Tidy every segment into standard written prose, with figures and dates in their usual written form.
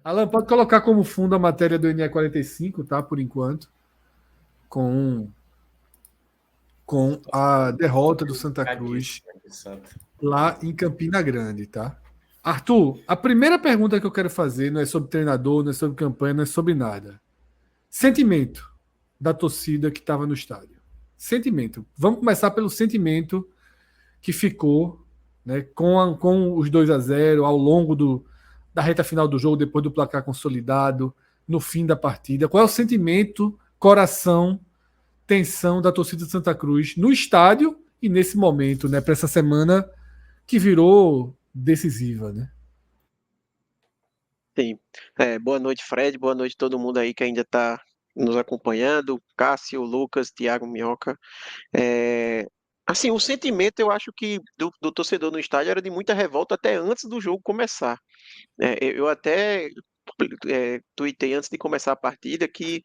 Alan, pode colocar como fundo a matéria do NE45, tá? Por enquanto, com, com a derrota do Santa Cruz lá em Campina Grande, tá? Arthur, a primeira pergunta que eu quero fazer não é sobre treinador, não é sobre campanha, não é sobre nada. Sentimento da torcida que estava no estádio. Sentimento. Vamos começar pelo sentimento que ficou, né, com os 2-0 ao longo da reta final do jogo, depois do placar consolidado, no fim da partida. Qual é o sentimento, coração, tensão da torcida de Santa Cruz no estádio e nesse momento, né, para essa semana que virou decisiva, né? Sim. Boa noite, Fred. Boa noite todo mundo aí que ainda está nos acompanhando. Cássio, Lucas, Thiago, Minhoca. É, assim, o sentimento eu acho que do torcedor no estádio era de muita revolta até antes do jogo começar. Eu até tuitei antes de começar a partida que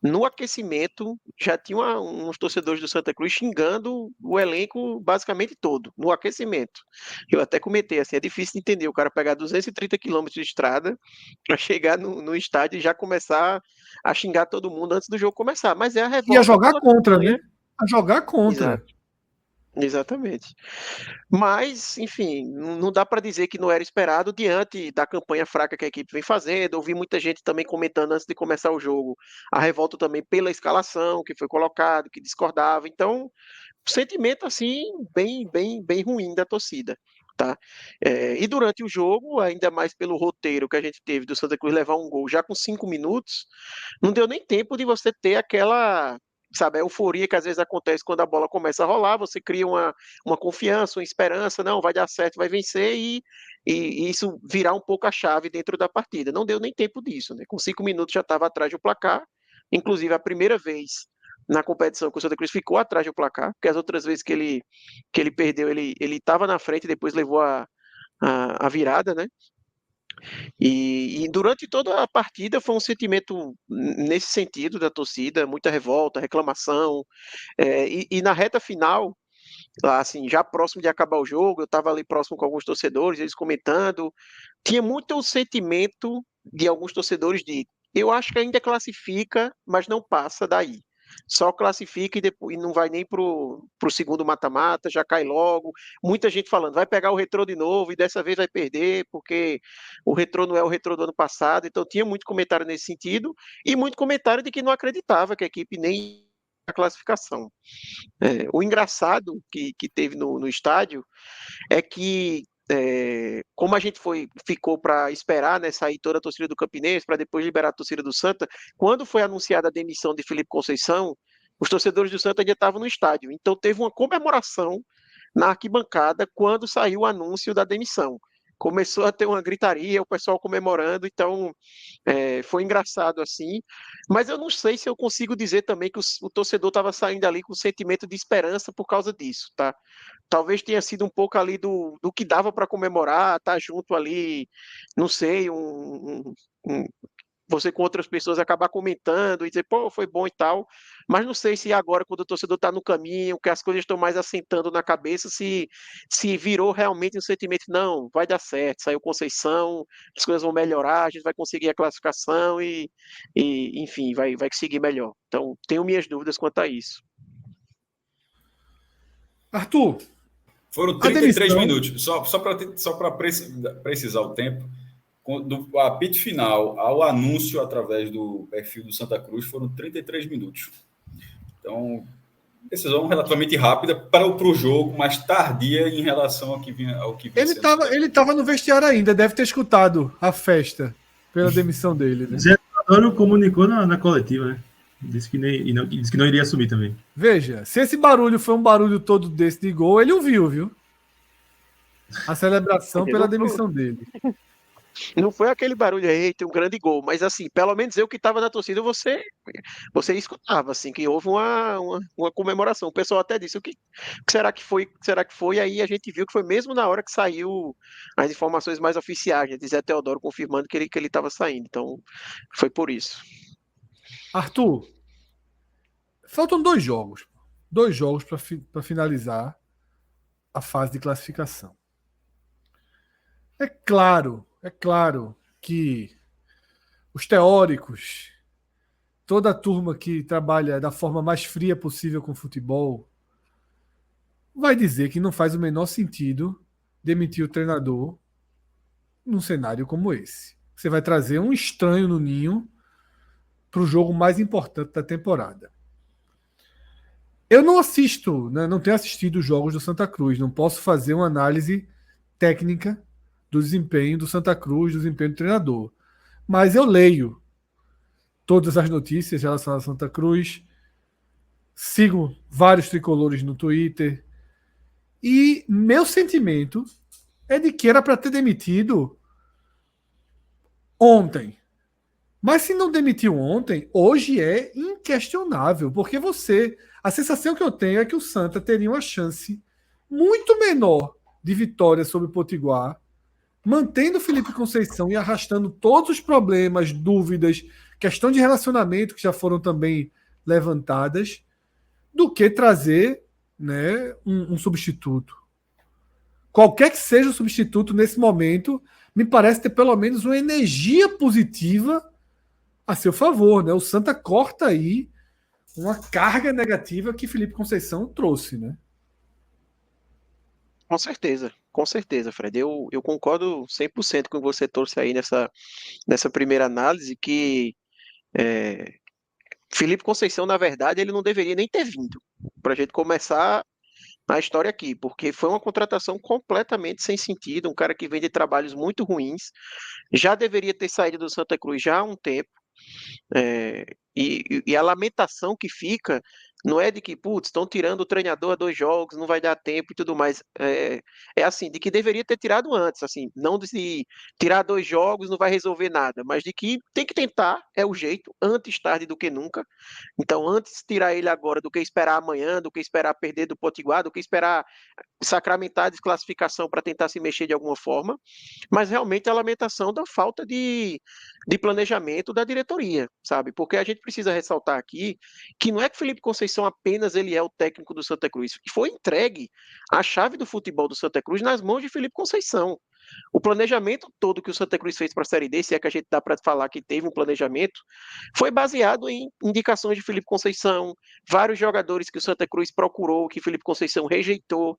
no aquecimento já tinha uns torcedores do Santa Cruz xingando o elenco basicamente todo, no aquecimento. Eu até comentei assim, é difícil de entender o cara pegar 230 quilômetros de estrada para chegar no estádio e já começar a xingar todo mundo antes do jogo começar, mas é a E a revolta jogar pela contra, né? campanha. A jogar contra. Exato. Exatamente. Mas, enfim, não dá para dizer que não era esperado diante da campanha fraca que a equipe vem fazendo. Ouvi muita gente também comentando antes de começar o jogo a revolta também pela escalação que foi colocado, que discordava. Então, sentimento assim bem ruim da torcida, tá? E durante o jogo, ainda mais pelo roteiro que a gente teve do Santa Cruz levar um gol já com 5 minutos, não deu nem tempo de você ter aquela, sabe, a euforia que às vezes acontece quando a bola começa a rolar, você cria uma confiança, uma esperança, não, vai dar certo, vai vencer e isso virar um pouco a chave dentro da partida. Não deu nem tempo disso, né? Com 5 minutos já estava atrás do placar, inclusive a primeira vez na competição que o Santa Cruz ficou atrás do placar, porque as outras vezes que ele perdeu, ele estava na frente e depois levou a virada, né? E durante toda a partida foi um sentimento nesse sentido da torcida, muita revolta, reclamação, e na reta final, lá, assim, já próximo de acabar o jogo, eu estava ali próximo com alguns torcedores, eles comentando, tinha muito o sentimento de alguns torcedores de eu acho que ainda classifica, mas não passa daí. Só classifica e, depois, e não vai nem pro segundo mata-mata, já cai logo. Muita gente falando, vai pegar o Retrô de novo e dessa vez vai perder, porque o Retrô não é o Retrô do ano passado. Então tinha muito comentário nesse sentido e muito comentário de que não acreditava que a equipe nem a classificação. O engraçado que teve no estádio é que como a gente ficou para esperar, né, sair toda a torcida do Campinense para depois liberar a torcida do Santa, quando foi anunciada a demissão de Felipe Conceição, os torcedores do Santa ainda estavam no estádio. Então teve uma comemoração na arquibancada quando saiu o anúncio da demissão. Começou a ter uma gritaria, o pessoal comemorando, então foi engraçado assim, mas eu não sei se eu consigo dizer também que o torcedor estava saindo ali com um sentimento de esperança por causa disso, tá? Talvez tenha sido um pouco ali do que dava para comemorar, tá junto ali, não sei, você com outras pessoas acabar comentando e dizer, pô, foi bom e tal, mas não sei se agora, quando o torcedor está no caminho, que as coisas estão mais assentando na cabeça, se virou realmente um sentimento, não, vai dar certo, saiu Conceição, as coisas vão melhorar, a gente vai conseguir a classificação e enfim, vai seguir melhor. Então, tenho minhas dúvidas quanto a isso. Arthur, Foram a 33 demissão. minutos, só para precisar o tempo. Do apito final ao anúncio através do perfil do Santa Cruz foram 33 minutos. Então, decisão relativamente rápida para o jogo, mas tardia em relação ao que vinha sendo esperado. Ele tava no vestiário ainda, deve ter escutado a festa pela demissão dele, né? Zé Teodoro comunicou na coletiva, né? Disse que não iria assumir também. Veja, se esse barulho foi um barulho todo desse de gol, ele ouviu, viu? A celebração pela demissão dele. Não foi aquele barulho aí, tem um grande gol, mas assim, pelo menos eu que estava na torcida, você escutava, assim, que houve uma comemoração. O pessoal até disse, o que será que foi? O que será que foi? Aí a gente viu que foi mesmo na hora que saiu as informações mais oficiais, né, de Zé Teodoro confirmando que ele estava saindo. Então, foi por isso. Arthur, faltam dois jogos. Dois jogos para finalizar a fase de classificação. É claro que os teóricos, toda a turma que trabalha da forma mais fria possível com futebol, vai dizer que não faz o menor sentido demitir o treinador num cenário como esse. Você vai trazer um estranho no ninho para o jogo mais importante da temporada. Eu não assisto, né, não tenho assistido os jogos do Santa Cruz, não posso fazer uma análise técnica do desempenho do Santa Cruz, do desempenho do treinador. Mas eu leio todas as notícias relacionadas a Santa Cruz, sigo vários tricolores no Twitter, e meu sentimento é de que era para ter demitido ontem. Mas se não demitiu ontem, hoje é inquestionável, porque a sensação que eu tenho é que o Santa teria uma chance muito menor de vitória sobre o Potiguar, mantendo o Felipe Conceição e arrastando todos os problemas, dúvidas, questão de relacionamento que já foram também levantadas, do que trazer, né, um substituto. Qualquer que seja o substituto nesse momento, me parece ter pelo menos uma energia positiva a seu favor, né? O Santa corta aí uma carga negativa que Felipe Conceição trouxe, né? Com certeza, Fred. Eu concordo 100% com o que você trouxe aí nessa primeira análise, que Felipe Conceição, na verdade, ele não deveria nem ter vindo, para a gente começar a história aqui, porque foi uma contratação completamente sem sentido, um cara que vem de trabalhos muito ruins, já deveria ter saído do Santa Cruz já há um tempo. E a lamentação que fica não é de que, putz, estão tirando o treinador a 2 jogos, não vai dar tempo e tudo mais. É assim, de que deveria ter tirado antes, assim, não de tirar 2 jogos não vai resolver nada, mas de que tem que tentar, é o jeito, antes tarde do que nunca. Então, antes tirar ele agora do que esperar amanhã, do que esperar perder do Potiguar, do que esperar sacramentar a desclassificação para tentar se mexer de alguma forma, mas realmente a lamentação da falta de planejamento da diretoria, sabe? Porque a gente precisa ressaltar aqui que não é que Felipe Conceição apenas ele é o técnico do Santa Cruz, foi entregue a chave do futebol do Santa Cruz nas mãos de Felipe Conceição. O planejamento todo que o Santa Cruz fez para a Série D, se é que a gente dá para falar que teve um planejamento, foi baseado em indicações de Felipe Conceição, vários jogadores que o Santa Cruz procurou, que Felipe Conceição rejeitou.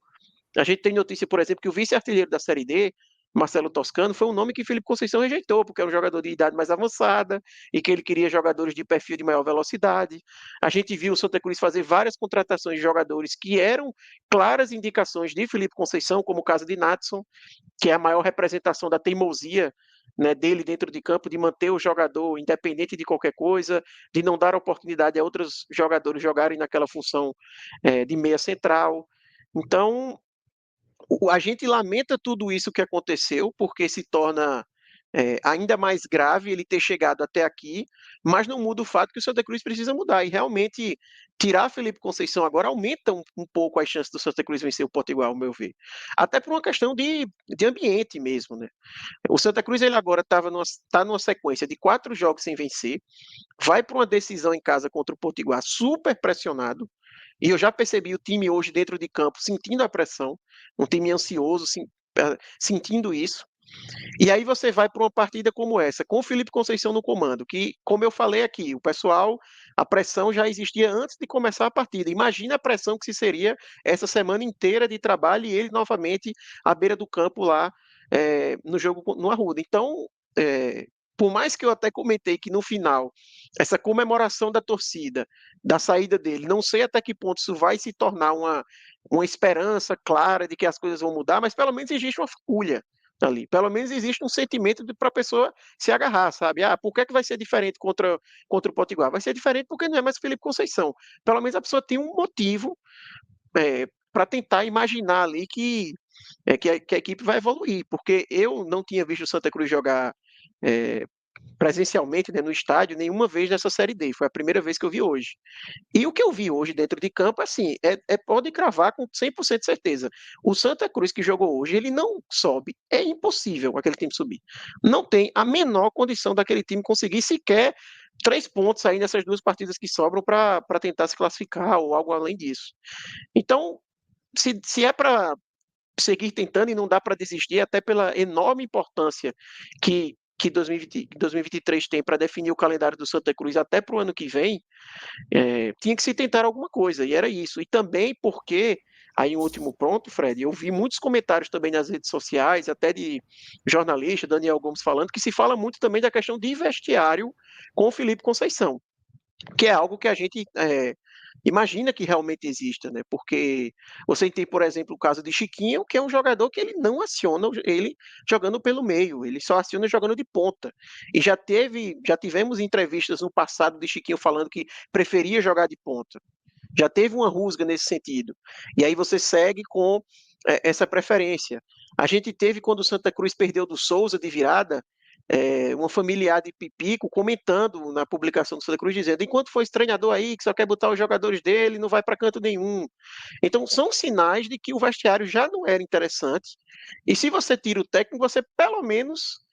A gente tem notícia, por exemplo, que o vice-artilheiro da Série D, Marcelo Toscano, foi um nome que Felipe Conceição rejeitou, porque era um jogador de idade mais avançada e que ele queria jogadores de perfil de maior velocidade. A gente viu o Santa Cruz fazer várias contratações de jogadores que eram claras indicações de Felipe Conceição, como o caso de Natson, que é a maior representação da teimosia, né, dele dentro de campo, de manter o jogador independente de qualquer coisa, de não dar oportunidade a outros jogadores jogarem naquela função de meia central. Então, a gente lamenta tudo isso que aconteceu, porque se torna ainda mais grave ele ter chegado até aqui, mas não muda o fato que o Santa Cruz precisa mudar. E realmente, tirar Felipe Conceição agora aumenta um pouco as chances do Santa Cruz vencer o Potiguar, ao meu ver. Até por uma questão de ambiente mesmo, né? O Santa Cruz ele agora está numa sequência de 4 jogos sem vencer, vai para uma decisão em casa contra o Potiguar super pressionado, e eu já percebi o time hoje dentro de campo sentindo a pressão, um time ansioso, sentindo isso. E aí você vai para uma partida como essa, com o Felipe Conceição no comando, que, como eu falei aqui, o pessoal, a pressão já existia antes de começar a partida. Imagina a pressão que se seria essa semana inteira de trabalho e ele novamente à beira do campo lá no jogo no Arruda. Então, por mais que eu até comentei que no final, essa comemoração da torcida, da saída dele, não sei até que ponto isso vai se tornar uma esperança clara de que as coisas vão mudar, mas pelo menos existe uma fagulha ali. Pelo menos existe um sentimento para a pessoa se agarrar, sabe? Por que vai ser diferente contra o Potiguar? Vai ser diferente porque não é mais Felipe Conceição. Pelo menos a pessoa tem um motivo para tentar imaginar ali que a equipe vai evoluir, porque eu não tinha visto o Santa Cruz jogar presencialmente, né, no estádio nenhuma vez nessa Série D, foi a primeira vez que eu vi hoje. E o que eu vi hoje dentro de campo, assim, pode cravar com 100% de certeza. O Santa Cruz que jogou hoje, ele não sobe, é impossível aquele time subir. Não tem a menor condição daquele time conseguir sequer 3 pontos aí nessas 2 partidas que sobram para tentar se classificar ou algo além disso. Então, se é para seguir tentando e não dá para desistir, até pela enorme importância que que 2023 tem para definir o calendário do Santa Cruz até para o ano que vem, tinha que se tentar alguma coisa, e era isso. E também porque, aí um último ponto, Fred, eu vi muitos comentários também nas redes sociais, até de jornalista, Daniel Gomes falando, que se fala muito também da questão de vestiário com o Felipe Conceição, que é algo que a gente imagina que realmente exista, né? Porque você tem, por exemplo, o caso de Chiquinho, que é um jogador que ele não aciona ele jogando pelo meio, ele só aciona jogando de ponta. E já tivemos entrevistas no passado de Chiquinho falando que preferia jogar de ponta. Já teve uma rusga nesse sentido. E aí você segue com essa preferência. A gente teve, quando o Santa Cruz perdeu do Souza de virada, uma familiar de Pipico comentando na publicação do Santa Cruz, dizendo: enquanto for esse treinador aí, que só quer botar os jogadores dele, não vai para canto nenhum. Então, são sinais de que o vestiário já não era interessante. E se você tira o técnico, você pelo menos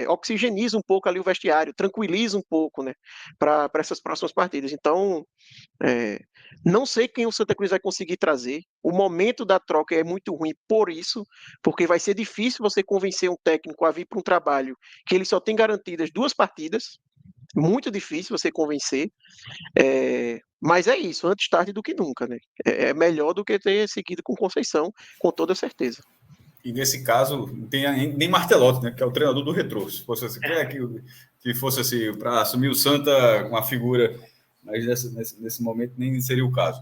oxigeniza um pouco ali o vestiário, tranquiliza um pouco, né, para essas próximas partidas. Então, não sei quem o Santa Cruz vai conseguir trazer. O momento da troca é muito ruim por isso, porque vai ser difícil você convencer um técnico a vir para um trabalho que ele só tem garantidas 2 partidas. Muito difícil você convencer. Mas é isso, antes tarde do que nunca, né? É melhor do que ter seguido com Conceição, com toda certeza. E nesse caso, não tem nem Martelotti, né, que é o treinador do Retrô. Se fosse assim, que fosse assim, para assumir o Santa com a figura, mas nesse momento nem seria o caso.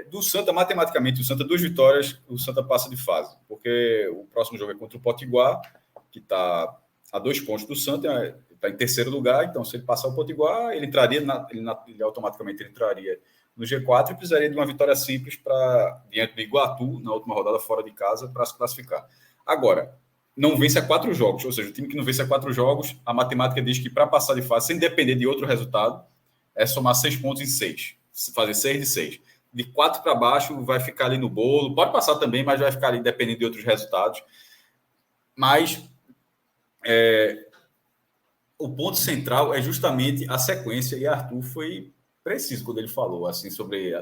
Do Santa, matematicamente, o Santa, 2 vitórias, o Santa passa de fase, porque o próximo jogo é contra o Potiguar, que está a 2 pontos do Santa, está em terceiro lugar, então se ele passar o Potiguar, ele entraria, ele automaticamente entraria no G4 e precisaria de uma vitória simples diante do Iguatu, na última rodada fora de casa, para se classificar. Agora, não vence a 4 jogos, ou seja, o time que não vence a 4 jogos, a matemática diz que para passar de fase, sem depender de outro resultado, é somar 6 pontos em 6, fazer 6 de 6. De 4 para baixo, vai ficar ali no bolo, pode passar também, mas vai ficar ali dependendo de outros resultados. Mas o ponto central é justamente a sequência, e Arthur foi preciso quando ele falou assim sobre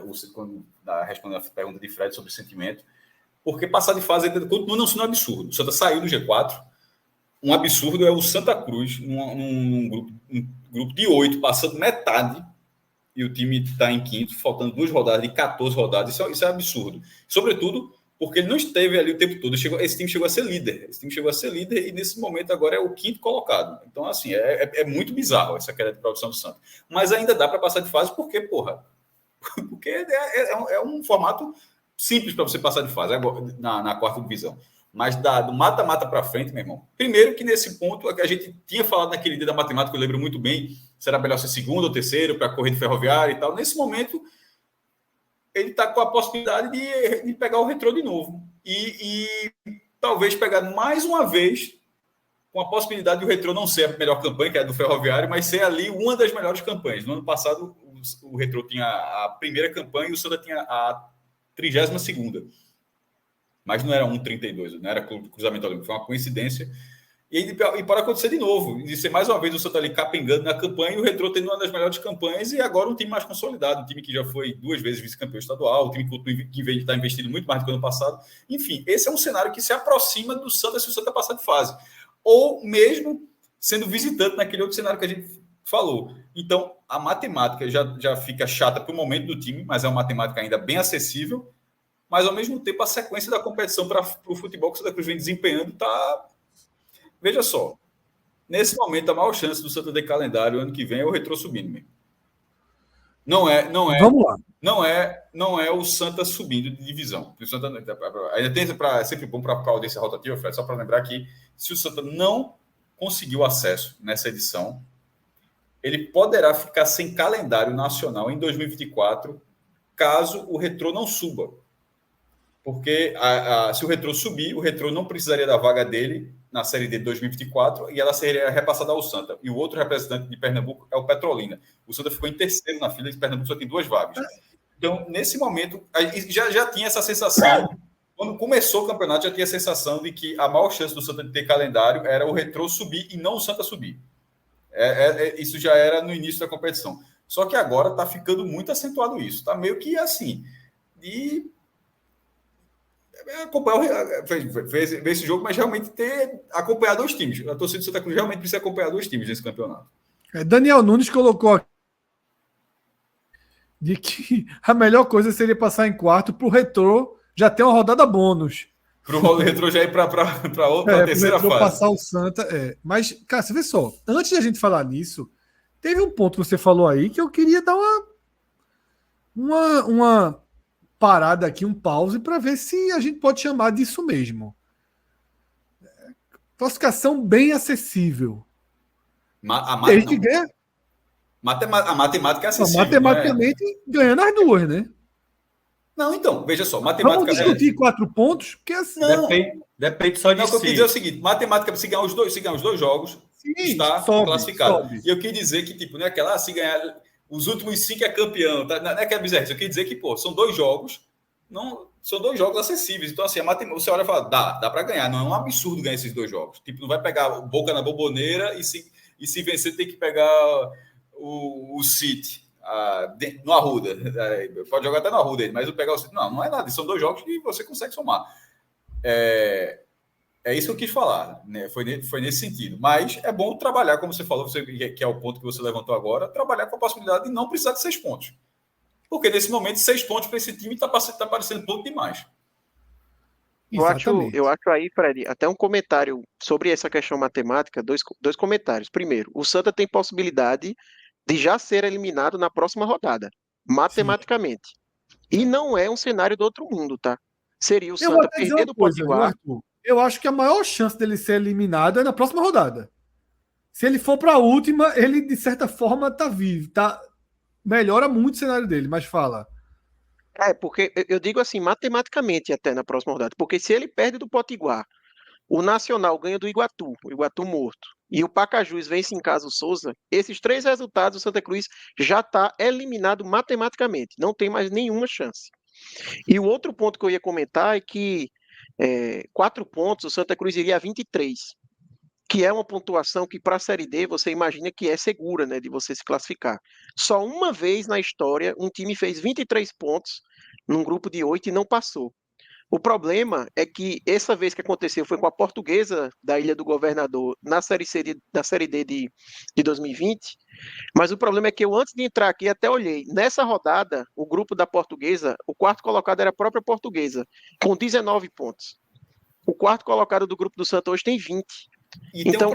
respondendo a pergunta de Fred sobre o sentimento, porque passar de fase continua não sendo um absurdo. O Santa saiu do G4, um absurdo é o Santa Cruz num grupo de 8, passando metade, e o time está em quinto, faltando 2 rodadas de 14 rodadas. Isso é absurdo, sobretudo porque ele não esteve ali o tempo todo. Esse time chegou a ser líder. E nesse momento agora é o 5º colocado. Então, assim, é muito bizarro essa queda de produção do Santos. Mas ainda dá para passar de fase porque é um formato simples para você passar de fase na 4ª divisão. Mas do mata-mata para frente, meu irmão. Primeiro que nesse ponto, a gente tinha falado naquele dia da matemática, eu lembro muito bem, será melhor ser 2º ou 3º para correr de Ferroviária e tal. Nesse momento, ele está com a possibilidade de pegar o Retrô de novo. E talvez pegar mais uma vez, com a possibilidade de o Retrô não ser a melhor campanha, que é a do Ferroviário, mas ser ali uma das melhores campanhas. No ano passado, o Retrô tinha a primeira campanha e o Santa tinha a 32ª. Mas não era 1,32, não era cruzamento olímpico, foi uma coincidência. E pode acontecer de novo, de ser mais uma vez o Santa ali capengando na campanha e o Retrô tendo uma das melhores campanhas e agora um time mais consolidado, um time que já foi 2 vezes vice-campeão estadual, um time que está investindo muito mais do que o ano passado. Enfim, esse é um cenário que se aproxima do Santa se o Santa passar de fase. Ou mesmo sendo visitante naquele outro cenário que a gente falou. Então, a matemática já fica chata para o momento do time, mas é uma matemática ainda bem acessível, mas ao mesmo tempo a sequência da competição para o futebol que o Santa Cruz vem desempenhando está... Veja só, nesse momento a maior chance do Santa ter calendário ano que vem é o Retrô subindo mesmo. Vamos lá. Não é o Santa subindo de divisão. O Santa ainda tem sempre bom para a audiência rotativa, Fred, só para lembrar que se o Santa não conseguiu acesso nessa edição, ele poderá ficar sem calendário nacional em 2024, caso o Retrô não suba. Porque se o Retrô subir, o Retrô não precisaria da vaga dele na Série D de 2024 e ela seria repassada ao Santa. E o outro representante de Pernambuco é o Petrolina. O Santa ficou em terceiro na fila e Pernambuco só tem 2 vagas. Então, nesse momento, já tinha essa sensação. Quando começou o campeonato, já tinha a sensação de que a maior chance do Santa de ter calendário era o Retrô subir e não o Santa subir. Isso já era no início da competição. Só que agora está ficando muito acentuado isso. Está meio que assim... acompanhar, fez esse jogo, mas realmente acompanhar dois times. A torcida do Santa Cruz realmente precisa acompanhar dois times nesse campeonato. Daniel Nunes colocou aqui de que a melhor coisa seria passar em quarto para o Retrô já ter uma rodada bônus. Para o Retrô já ir para a terceira fase. Passar o Santa. Mas, cara, você vê só, antes de a gente falar nisso, teve um ponto que você falou aí que eu queria dar uma parada aqui, um pause, para ver se a gente pode chamar disso mesmo. Classificação bem acessível. A matemática é acessível. Matematicamente, ganhando as duas, né? Não, então, veja só. Matemática. Vamos discutir 4 pontos? Porque assim. Depende só de si. O que eu quis dizer é o seguinte: matemática, se ganhar os dois jogos, está classificado. Sobe. E eu quis dizer que, tipo, não é aquela, se ganhar os últimos 5 é campeão. Tá? Não é que é bizarro. Eu quis dizer que, pô, são 2 jogos. São 2 jogos acessíveis. Então, assim, você olha e fala, dá para ganhar. Não é um absurdo ganhar esses 2 jogos. Tipo, não vai pegar Boca na Bomboneira e se vencer tem que pegar o City no Arruda. Pode jogar até no Arruda, mas eu pegar o City. Não é nada. São 2 jogos que você consegue somar. É isso que eu quis falar. Né? Foi nesse sentido. Mas é bom trabalhar, como você falou, que é o ponto que você levantou agora, trabalhar com a possibilidade de não precisar de 6 pontos. Porque nesse momento, 6 pontos para esse time está parecendo ponto demais. Eu acho aí, Fred, até um comentário sobre essa questão matemática, dois comentários. Primeiro, o Santa tem possibilidade de já ser eliminado na próxima rodada, matematicamente. Sim. E não é um cenário do outro mundo, tá? Seria o Santa perder do Potiguar. Eu acho que a maior chance dele ser eliminado é na próxima rodada. Se ele for para a última, ele, de certa forma, tá vivo, melhora muito o cenário dele, mas fala. Porque eu digo assim, matematicamente até na próxima rodada, porque se ele perde do Potiguar, o Nacional ganha do Iguatu, o Iguatu morto, e o Pacajus vence em casa o Souza, esses 3 resultados o Santa Cruz já está eliminado matematicamente, não tem mais nenhuma chance. E o outro ponto que eu ia comentar é que 4 pontos o Santa Cruz iria a 23, que é uma pontuação que para a Série D você imagina que é segura, né, de você se classificar. Só uma vez na história um time fez 23 pontos num grupo de 8 e não passou. O problema é que essa vez que aconteceu foi com a Portuguesa da Ilha do Governador na Série C da Série D de 2020, mas o problema é que eu antes de entrar aqui até olhei, nessa rodada o grupo da Portuguesa, o 4º colocado era a própria Portuguesa, com 19 pontos. O 4º colocado do grupo do Santa hoje tem 20. Então,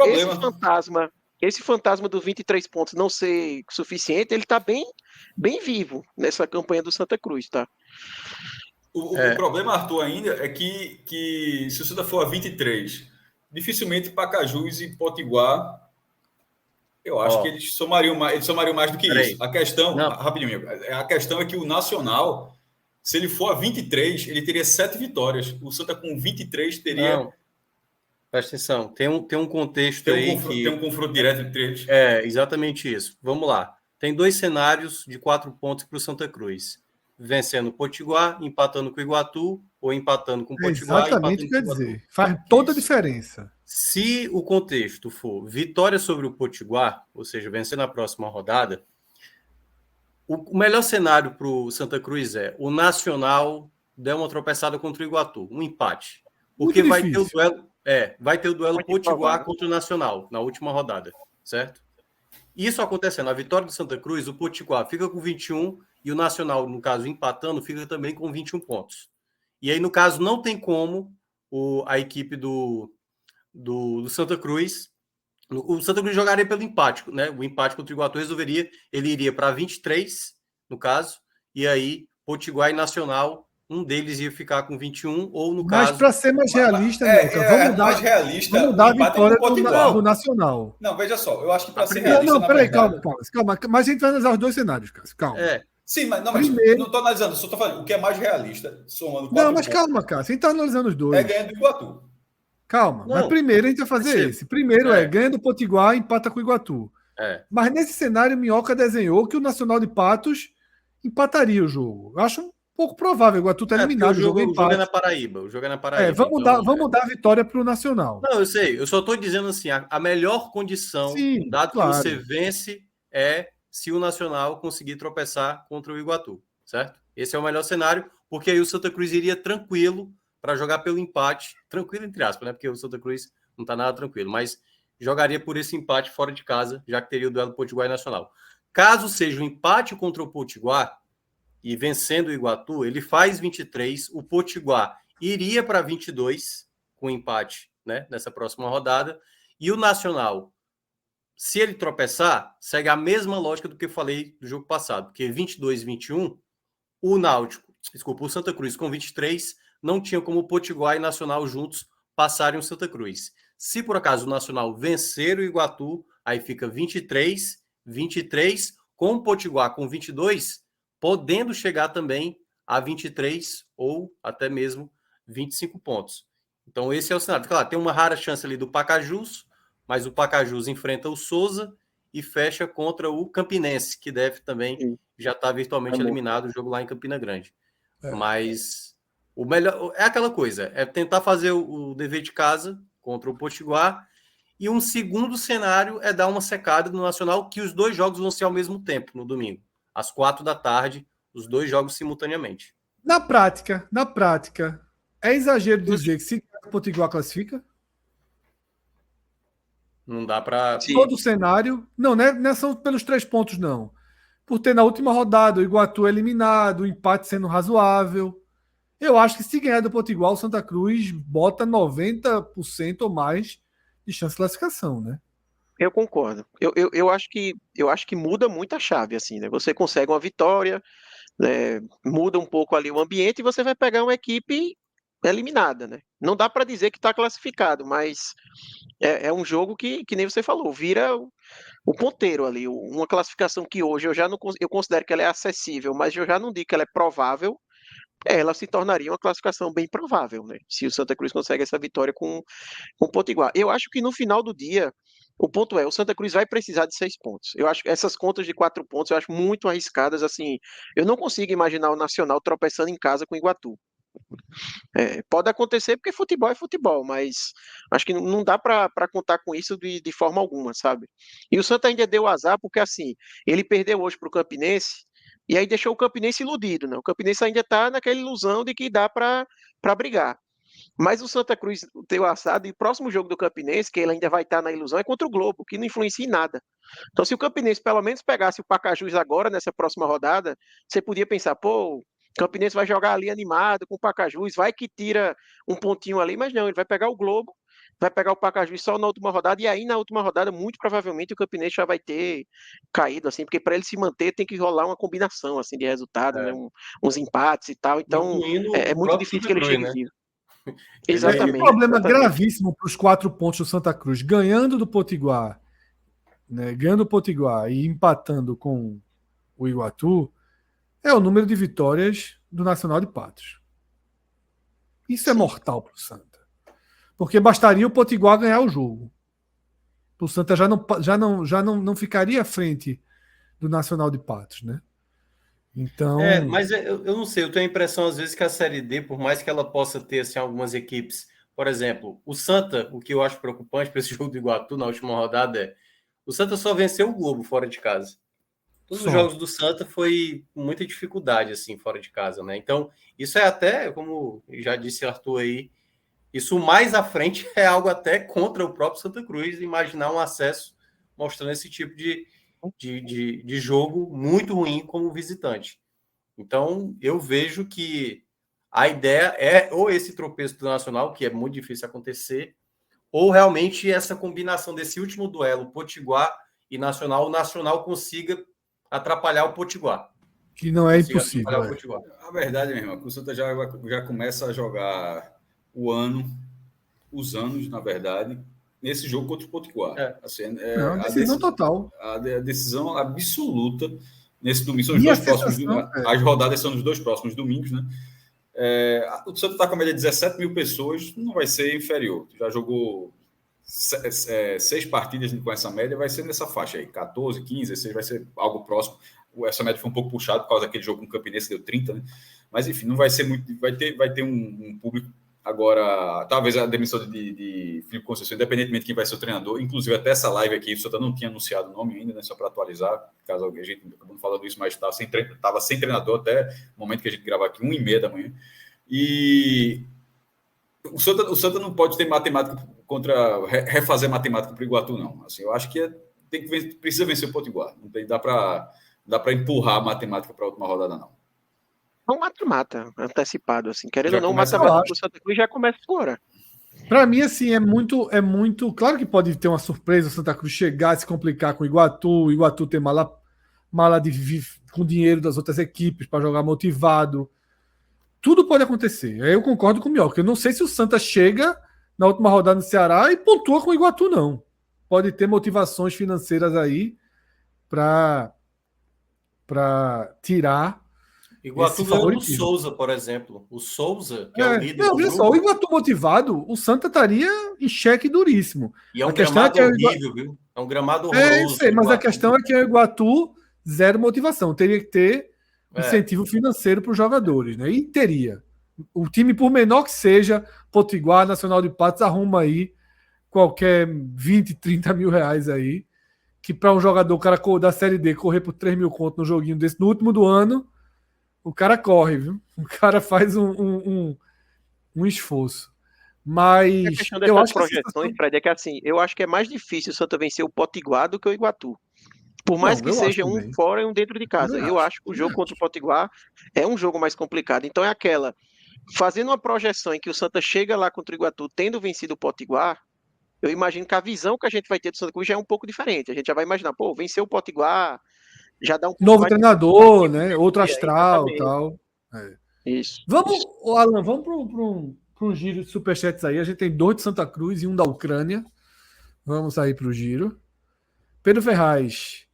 esse fantasma dos 23 pontos não ser suficiente, ele está bem vivo nessa campanha do Santa Cruz, tá? O problema, Arthur, ainda é que se o Santa for a 23, dificilmente Pacajus e Potiguar, eu acho que eles somariam mais do que isso. A questão, rapidinho, a questão é que o Nacional, se ele for a 23, ele teria 7 vitórias. O Santa com 23 teria... Não. Presta atenção, tem um contexto aí que... Tem um confronto direto entre eles. Exatamente isso. Vamos lá. Tem 2 cenários de 4 pontos para o Santa Cruz. Vencendo o Potiguar, empatando com o Iguatu, ou empatando com o Potiguar... Exatamente o que eu ia dizer. Faz toda a diferença. Se o contexto for vitória sobre o Potiguar, ou seja, vencer na próxima rodada, o melhor cenário para o Santa Cruz é o Nacional der uma tropeçada contra o Iguatu, um empate. Porque vai ter o duelo... vai ter o duelo Potiguar contra o Nacional na última rodada, certo? Isso acontecendo, a vitória do Santa Cruz, o Potiguar fica com 21 e o Nacional, no caso, empatando, fica também com 21 pontos. E aí, no caso, não tem como a equipe do Santa Cruz... O Santa Cruz jogaria pelo empate, né? O empate contra o Iguatu resolveria, ele iria para 23, no caso, e aí Potiguar e Nacional... um deles ia ficar com 21, ou no caso... Mas para ser mais realista, vamos dar a vitória do Nacional. Não, veja só, eu acho que para ser realista... Não, peraí, calma. Mas a gente vai analisar os 2 cenários, cara. Calma. Sim, mas não estou analisando, só estou falando o que é mais realista, somando 4 Não, mas calma, cara, você está analisando os 2. É ganhando do Iguatu. Calma, mas primeiro a gente vai fazer esse. Primeiro ganha do Potiguar e empata com o Iguatu. Mas nesse cenário, Minhoca desenhou que o Nacional de Patos empataria o jogo. Eu acho um pouco provável. O Iguatu está eliminado. O jogo é na Paraíba. Vamos dar a vitória para o Nacional. Não, eu sei. Eu só estou dizendo assim, a melhor condição, dado que você vence, é se o Nacional conseguir tropeçar contra o Iguatu, certo? Esse é o melhor cenário, porque aí o Santa Cruz iria tranquilo para jogar pelo empate, tranquilo entre aspas, né? Porque o Santa Cruz não está nada tranquilo, mas jogaria por esse empate fora de casa, já que teria o duelo Potiguar e Nacional. Caso seja um empate contra o Potiguar e vencendo o Iguatu, ele faz 23, o Potiguar iria para 22 com empate, né, nessa próxima rodada, e o Nacional, se ele tropeçar, segue a mesma lógica do que eu falei do jogo passado, porque 22 e 21, o Santa Cruz com 23 não tinha como o Potiguar e Nacional juntos passarem o Santa Cruz. Se por acaso o Nacional vencer o Iguatu, aí fica 23, com o Potiguar com 22, podendo chegar também a 23 ou até mesmo 25 pontos. Então esse é o cenário. Claro, tem uma rara chance ali do Pacajus, mas o Pacajus enfrenta o Souza e fecha contra o Campinense, que deve também já estar virtualmente eliminado, o jogo lá em Campina Grande. Mas o melhor é aquela coisa, é tentar fazer o dever de casa contra o Potiguar, e um segundo cenário é dar uma secada no Nacional, que os dois jogos vão ser ao mesmo tempo, no domingo, às 4h, os dois jogos simultaneamente. Na prática, é exagero dizer que se o Potiguar classifica? Não dá para... Todo o cenário... Não é só pelos 3 pontos, não. Por ter na última rodada o Iguatu eliminado, o empate sendo razoável. Eu acho que se ganhar do Potiguar, o Santa Cruz bota 90% ou mais de chance de classificação, né? Eu concordo. Eu acho que muda muito a chave, assim, né? Você consegue uma vitória, né? Muda um pouco ali o ambiente e você vai pegar uma equipe eliminada, né? Não dá para dizer que está classificado, mas é um jogo que nem você falou, vira o ponteiro ali, uma classificação que hoje eu considero que ela é acessível, mas eu já não digo que ela é provável. Ela se tornaria uma classificação bem provável, né? Se o Santa Cruz consegue essa vitória com o Potiguar. Eu acho que no final do dia, o ponto é, o Santa Cruz vai precisar de 6 pontos. Eu acho que essas contas de 4 pontos eu acho muito arriscadas, assim. Eu não consigo imaginar o Nacional tropeçando em casa com o Iguatu. Pode acontecer porque futebol é futebol, mas acho que não dá para contar com isso de forma alguma, sabe? E o Santa ainda deu azar porque, assim, ele perdeu hoje para o Campinense e aí deixou o Campinense iludido, né? O Campinense ainda está naquela ilusão de que dá para brigar. Mas o Santa Cruz deu assado e o próximo jogo do Campinense, que ele ainda vai estar na ilusão, é contra o Globo, que não influencia em nada. Então, se o Campinense pelo menos pegasse o Pacajus agora, nessa próxima rodada, você podia pensar, pô, o Campinense vai jogar ali animado com o Pacajus, vai que tira um pontinho ali, mas não, ele vai pegar o Globo, vai pegar o Pacajus só na última rodada, e aí na última rodada, muito provavelmente, o Campinense já vai ter caído, assim, porque para ele se manter tem que rolar uma combinação, assim, de resultado, né, uns empates e tal, então é muito difícil que ele chegue vivo. Exatamente. Um problema gravíssimo para os 4 pontos do Santa Cruz, ganhando do Potiguar, né, ganhando o Potiguar e empatando com o Iguatu, é o número de vitórias do Nacional de Patos. Isso é mortal para o Santa. Porque bastaria o Potiguar ganhar o jogo. O Santa já não ficaria à frente do Nacional de Patos, né? Então... mas eu não sei, eu tenho a impressão às vezes que a Série D, por mais que ela possa ter assim, algumas equipes, por exemplo, o Santa, o que eu acho preocupante para esse jogo do Iguatu na última rodada é o Santa só venceu o Globo fora de casa. Todos os jogos do Santa foi com muita dificuldade assim fora de casa, né? Então, isso é até, como já disse Arthur aí, isso mais à frente é algo até contra o próprio Santa Cruz, imaginar um acesso mostrando esse tipo de jogo muito ruim como visitante. Então, eu vejo que a ideia é ou esse tropeço do Nacional, que é muito difícil acontecer, ou realmente essa combinação desse último duelo, Potiguar e Nacional, o Nacional consiga atrapalhar o Potiguar. Que não é impossível. A verdade, meu irmão, que o Santa já começa a jogar os anos, na verdade, nesse jogo contra o Potiguar. Assim, a decisão total. A decisão absoluta nesse domingo. São os dois próximos. As rodadas são nos 2 próximos domingos, né? O Santa está com a média de 17 mil pessoas, não vai ser inferior. Já jogou 6 partidas com essa média, vai ser nessa faixa aí, 14, 15, 16, vai ser algo próximo. Essa média foi um pouco puxada por causa daquele jogo com o Campinense, deu 30, né? Mas enfim, não vai ser muito. Vai ter um público. Agora, talvez a demissão de Filipe Conceição, independentemente de quem vai ser o treinador, inclusive até essa live aqui, o Santa não tinha anunciado o nome ainda, né, só para atualizar, caso a gente acabou falando isso, mas estava sem treinador até o momento que a gente grava aqui, 1h30 da manhã. E O Santa não pode ter matemática refazer matemática para o Iguatu, não. Assim, eu acho que precisa vencer o Potiguar. Não dá para empurrar a matemática para a última rodada, não. É um mata-mata antecipado, assim. Querendo ou não, o mata-mata do Santa Cruz já começa agora. Para mim, assim, é muito. Claro que pode ter uma surpresa o Santa Cruz chegar e se complicar com o Iguatu ter mala com dinheiro das outras equipes para jogar motivado. Tudo pode acontecer. Aí eu concordo com o Mioca. Eu não sei se o Santa chega na última rodada no Ceará e pontua com o Iguatu, não. Pode ter motivações financeiras aí para tirar. Iguatu ganhou o Souza, por exemplo. O Souza, que é o líder do grupo. Só, o Iguatu motivado, o Santa estaria em xeque duríssimo. E é um gramado horrível, viu? É um gramado horroroso. Mas a questão é que o Iguatu, zero motivação. Teria que ter incentivo financeiro para os jogadores, né? E teria. O time, por menor que seja, Potiguar, Nacional de Patos, arruma aí qualquer 20, 30 mil reais aí, que para um jogador, o cara da Série D, correr por 3 mil conto no joguinho desse, no último do ano, o cara corre, viu? O cara faz um esforço. Mas a questão dessas projeções, Fred, é que assim, eu acho que é mais difícil o Santa vencer o Potiguar do que o Iguatu. Por mais que seja um fora e um dentro de casa. Eu acho que o jogo contra o Potiguar é um jogo mais complicado. Então é aquela, fazendo uma projeção em que o Santa chega lá contra o Iguatu tendo vencido o Potiguar, eu imagino que a visão que a gente vai ter do Santa Cruz já é um pouco diferente. A gente já vai imaginar, venceu o Potiguar, já dá um pouco novo treinador, né? Outro astral e tal. Isso. Vamos, Alan, vamos para um giro de superchats aí. A gente tem 2 de Santa Cruz e 1 da Ucrânia. Vamos aí para o giro. Pedro Ferraz.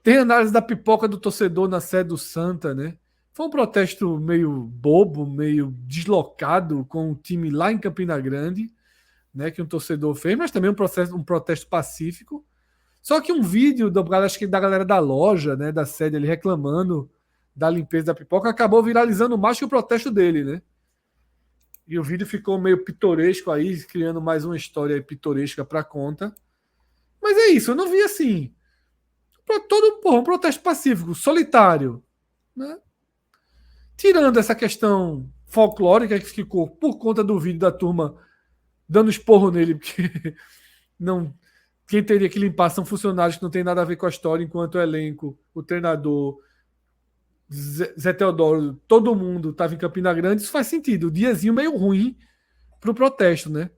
Tem análise da pipoca do torcedor na sede do Santa, né? Foi um protesto meio bobo, meio deslocado com o time lá em Campina Grande, né? Que um torcedor fez, mas também um protesto pacífico. Só que um vídeo acho que da galera da loja, né? Da sede ali reclamando da limpeza da pipoca acabou viralizando mais que o protesto dele, né? E o vídeo ficou meio pitoresco aí, criando mais uma história pitoresca para conta. Mas é isso, eu não vi assim. Um protesto pacífico, solitário, né? Tirando essa questão folclórica que ficou por conta do vídeo da turma dando esporro nele, porque quem teria que limpar são funcionários que não tem nada a ver com a história, enquanto o elenco, o treinador, Zé Teodoro, todo mundo estava em Campina Grande. Isso faz sentido. O diazinho meio ruim para o protesto, né?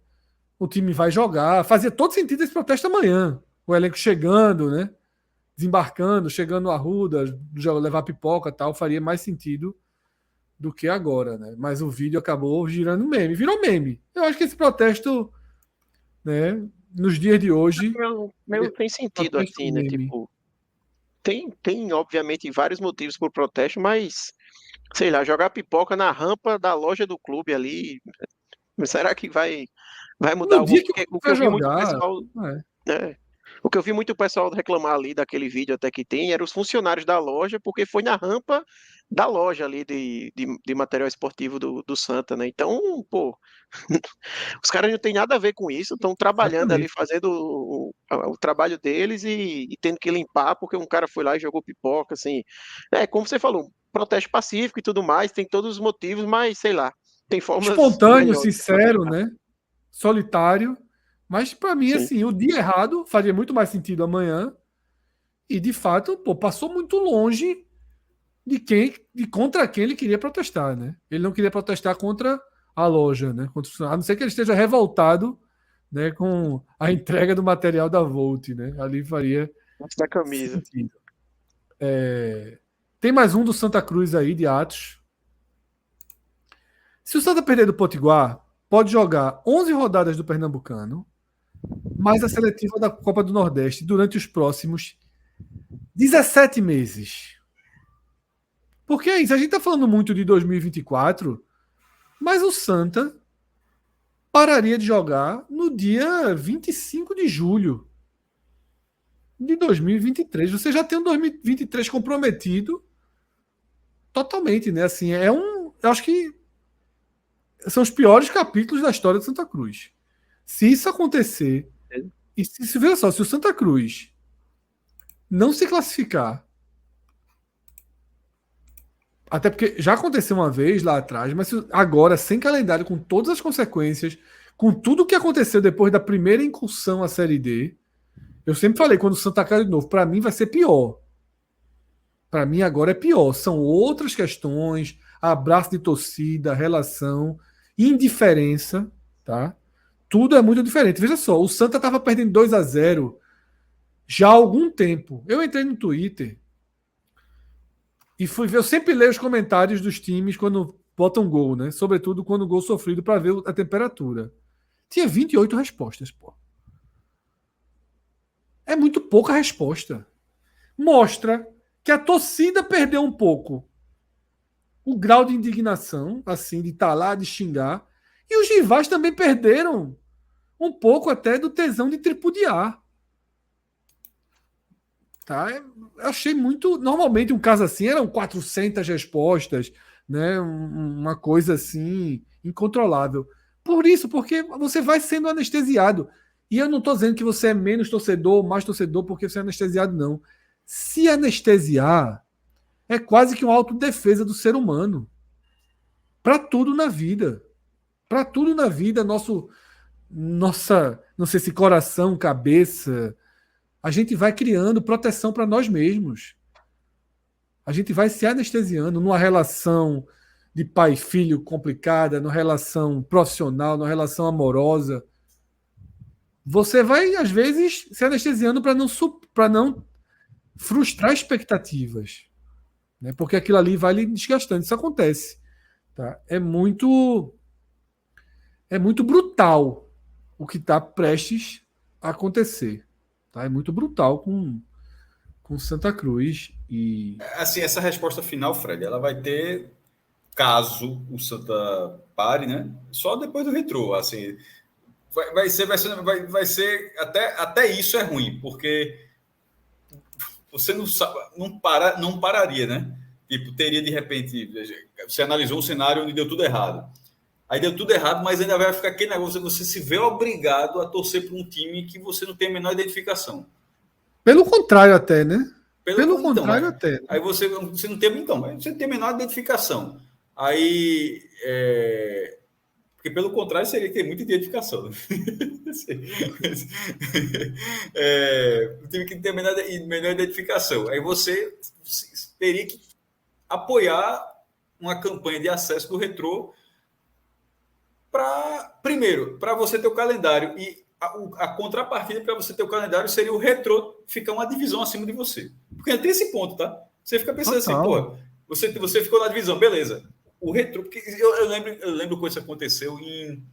O time vai jogar. Fazia todo sentido esse protesto amanhã. O elenco chegando, né? Desembarcando, chegando no Arruda, levar pipoca e tal, faria mais sentido do que agora, né? Mas o vídeo acabou girando meme, virou meme. Eu acho que esse protesto, né, nos dias de hoje... Meio tem sentido assim, né? Tipo, tem, obviamente, vários motivos por protesto, mas, sei lá, jogar pipoca na rampa da loja do clube ali, será que vai mudar algo? O que eu vi muito pessoal... O que eu vi muito o pessoal reclamar ali daquele vídeo até que tem eram os funcionários da loja, porque foi na rampa da loja ali de material esportivo do Santa, né? Então, os caras não tem nada a ver com isso, estão trabalhando ali, fazendo o trabalho deles e tendo que limpar porque um cara foi lá e jogou pipoca, assim. Como você falou, protesto pacífico e tudo mais, tem todos os motivos, mas, sei lá, tem formas... Espontâneo, sincero, né? Solitário. Mas, para mim, assim, o dia errado faria muito mais sentido amanhã. E, de fato, passou muito longe de contra quem ele queria protestar, né? Ele não queria protestar contra a loja, né? A não ser que ele esteja revoltado, né, com a entrega do material da Volt, né? Ali faria da camisa. Sentido. Tem mais um do Santa Cruz aí, de Atos. Se o Santa perder do Potiguar, pode jogar 11 rodadas do Pernambucano, mais a seletiva da Copa do Nordeste durante os próximos 17 meses. Porque é isso, a gente está falando muito de 2024, mas o Santa pararia de jogar no dia 25 de julho de 2023. Você já tem um 2023 comprometido totalmente, né? Assim, eu acho que são os piores capítulos da história de Santa Cruz. Se isso acontecer, e se veja só, se o Santa Cruz não se classificar Até porque já aconteceu uma vez lá atrás, mas agora, sem calendário, com todas as consequências, com tudo que aconteceu depois da primeira incursão à Série D, eu sempre falei, quando o Santa cai de novo, para mim vai ser pior. Para mim agora é pior. São outras questões, abraço de torcida, relação, indiferença, tá? Tudo é muito diferente. Veja só, o Santa estava perdendo 2-0 já há algum tempo. Eu entrei no Twitter e fui ver, eu sempre leio os comentários dos times quando botam gol, né? Sobretudo quando o gol sofrido, para ver a temperatura. Tinha 28 respostas, pô. É muito pouca resposta. Mostra que a torcida perdeu um pouco o grau de indignação, assim, de estar lá, de xingar. E os rivais também perderam um pouco até do tesão de tripudiar. Tá? Eu achei muito... Normalmente um caso assim eram 400 respostas, né? Uma coisa assim incontrolável. Por isso, porque você vai sendo anestesiado. E eu não estou dizendo que você é menos torcedor ou mais torcedor porque você é anestesiado, não. Se anestesiar é quase que uma autodefesa do ser humano. Para tudo na vida. Para tudo na vida, nossa, não sei se coração, cabeça, a gente vai criando proteção para nós mesmos. A gente vai se anestesiando numa relação de pai e filho complicada, numa relação profissional, numa relação amorosa. Você vai, às vezes, se anestesiando para não frustrar expectativas. Né? Porque aquilo ali vai lhe desgastando. Isso acontece. Tá? É muito brutal o que está prestes a acontecer. Tá? É muito brutal com Santa Cruz. E assim, essa resposta final, Fred, ela vai ter, caso o Santa pare, né? Só depois do retrô. Assim, vai ser até isso é ruim, porque você não pararia, né? Tipo, teria de repente, você analisou um cenário onde deu tudo errado. Aí deu tudo errado, mas ainda vai ficar aquele negócio, você se vê obrigado a torcer para um time que você não tem a menor identificação. Pelo contrário até, né? Pelo Então, contrário até. Aí você não tem, então, você não tem a menor identificação. Aí, porque pelo contrário seria ter muita identificação. Né? Um time que não tem a menor identificação. Aí você teria que apoiar uma campanha de acesso do Retrô primeiro, para você ter o calendário, e a contrapartida para você ter o calendário seria o Retrô ficar uma divisão acima de você. Porque tem esse ponto, tá? Você fica pensando assim, pô, você ficou na divisão, beleza. O Retrô, porque eu lembro quando isso aconteceu em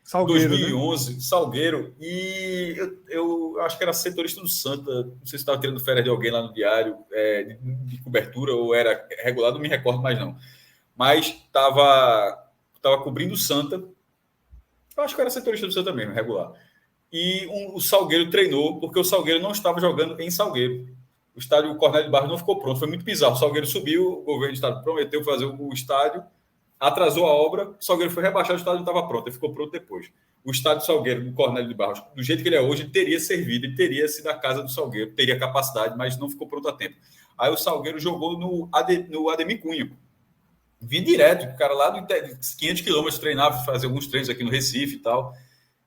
Salgueiro, 2011, né? Salgueiro, e eu acho que era setorista do Santa, não sei se estava tirando férias de alguém lá no diário, de cobertura, ou era regular, não me recordo mais não. Mas estava cobrindo o Santa, eu acho que era setorista do Santa mesmo, regular. E o Salgueiro treinou, porque o Salgueiro não estava jogando em Salgueiro. O estádio Cornélio de Barros não ficou pronto, foi muito bizarro. O Salgueiro subiu, o governo do estado prometeu fazer o estádio, atrasou a obra, o Salgueiro foi rebaixado, o estádio não estava pronto, ele ficou pronto depois. O estádio Salgueiro, do Cornélio de Barros, do jeito que ele é hoje, ele teria servido, ele teria sido a casa do Salgueiro, teria capacidade, mas não ficou pronto a tempo. Aí o Salgueiro jogou no Ademir Cunha. Vim direto, o cara lá de 500 quilômetros treinava, fazia alguns treinos aqui no Recife e tal.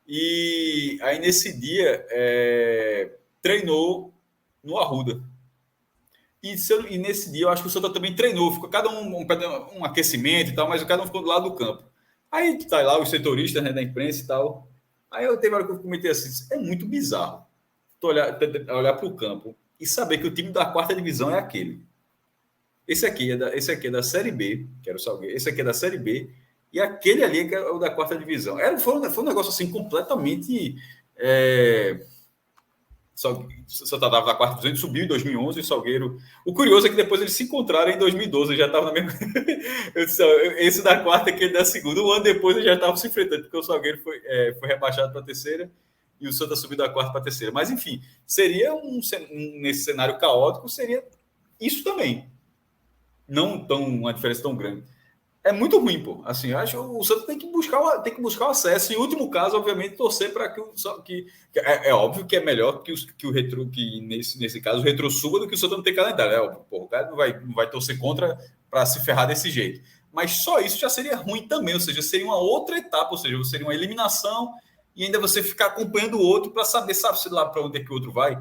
E aí nesse dia treinou no Arruda. E nesse dia eu acho que o Santa também treinou, ficou cada um aquecimento e tal, mas cada um ficou do lado do campo. Aí tá lá os setoristas, né, da imprensa e tal. Aí eu teve uma hora que eu comentei assim, é muito bizarro olhar para o campo e saber que o time da 4ª divisão é aquele. Esse aqui é da Série B, que era o Salgueiro. Esse aqui é da Série B. E aquele ali que é o da 4ª divisão. Foi um negócio assim completamente... Só estava na 4ª divisão, subiu em 2011, o Salgueiro... O curioso é que depois eles se encontraram em 2012, já estavam na mesma... Esse da 4ª, aquele da 2ª. Um ano depois eles já estavam se enfrentando, porque o Salgueiro foi rebaixado para a 3ª e o Santa subiu da 4ª para a 3ª. Mas, enfim, seria nesse cenário caótico, seria isso também. Não uma diferença tão grande. é muito ruim, pô. Assim, eu acho que o Santos tem que buscar o acesso. Em último caso, obviamente, torcer para que é óbvio que é melhor que o Retro, que nesse caso o Retro suba do que o Santos não tem calendário. É óbvio, pô, o cara não vai torcer contra para se ferrar desse jeito. Mas só isso já seria ruim também, ou seja, seria uma outra etapa, ou seja, seria uma eliminação e ainda você ficar acompanhando o outro para saber, sabe-se lá para onde é que o outro vai.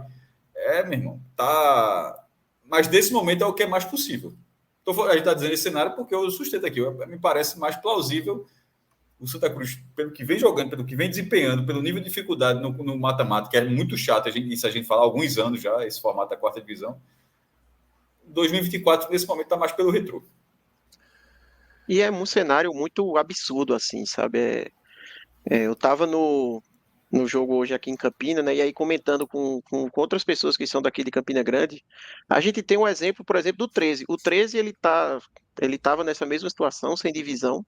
Meu irmão, tá. Mas nesse momento é o que é mais possível. A gente está dizendo esse cenário porque eu sustento aqui. Me parece mais plausível o Santa Cruz, pelo que vem jogando, pelo que vem desempenhando, pelo nível de dificuldade no mata-mata, que é muito chato, isso a gente fala há alguns anos já, esse formato da quarta divisão. 2024, nesse momento, está mais pelo Retrô. E é um cenário muito absurdo, assim, sabe? Eu estava no jogo hoje aqui em Campina, né? E aí comentando com outras pessoas que são daqui de Campina Grande, a gente tem um exemplo, por exemplo, do 13. O 13, ele estava nessa mesma situação, sem divisão.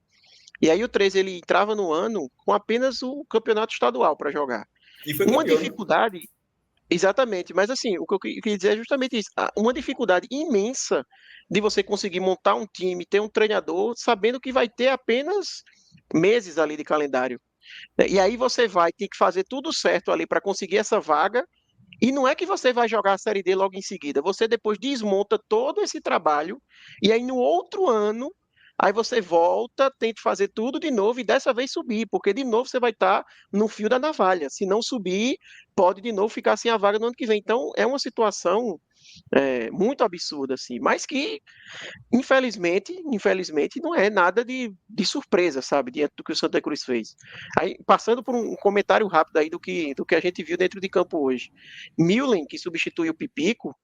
E aí o 13, ele entrava no ano com apenas o campeonato estadual para jogar. E foi Uma campeão, dificuldade, né? Exatamente, mas assim, o que eu queria dizer é justamente isso. Uma dificuldade imensa de você conseguir montar um time, ter um treinador, sabendo que vai ter apenas meses ali de calendário. E aí você vai ter que fazer tudo certo ali para conseguir essa vaga. E não é que você vai jogar a Série D logo em seguida. Você depois desmonta todo esse trabalho. E aí no outro ano, aí você volta, tenta fazer tudo de novo e dessa vez subir. Porque de novo você vai estar no fio da navalha. Se não subir, pode de novo ficar sem a vaga no ano que vem. Então é uma situação muito absurda, assim. Mas que infelizmente, não é nada de surpresa, sabe, diante do que o Santa Cruz fez. Aí, passando por um comentário rápido aí do que a gente viu dentro de campo hoje. Milen, que substitui o Pipico,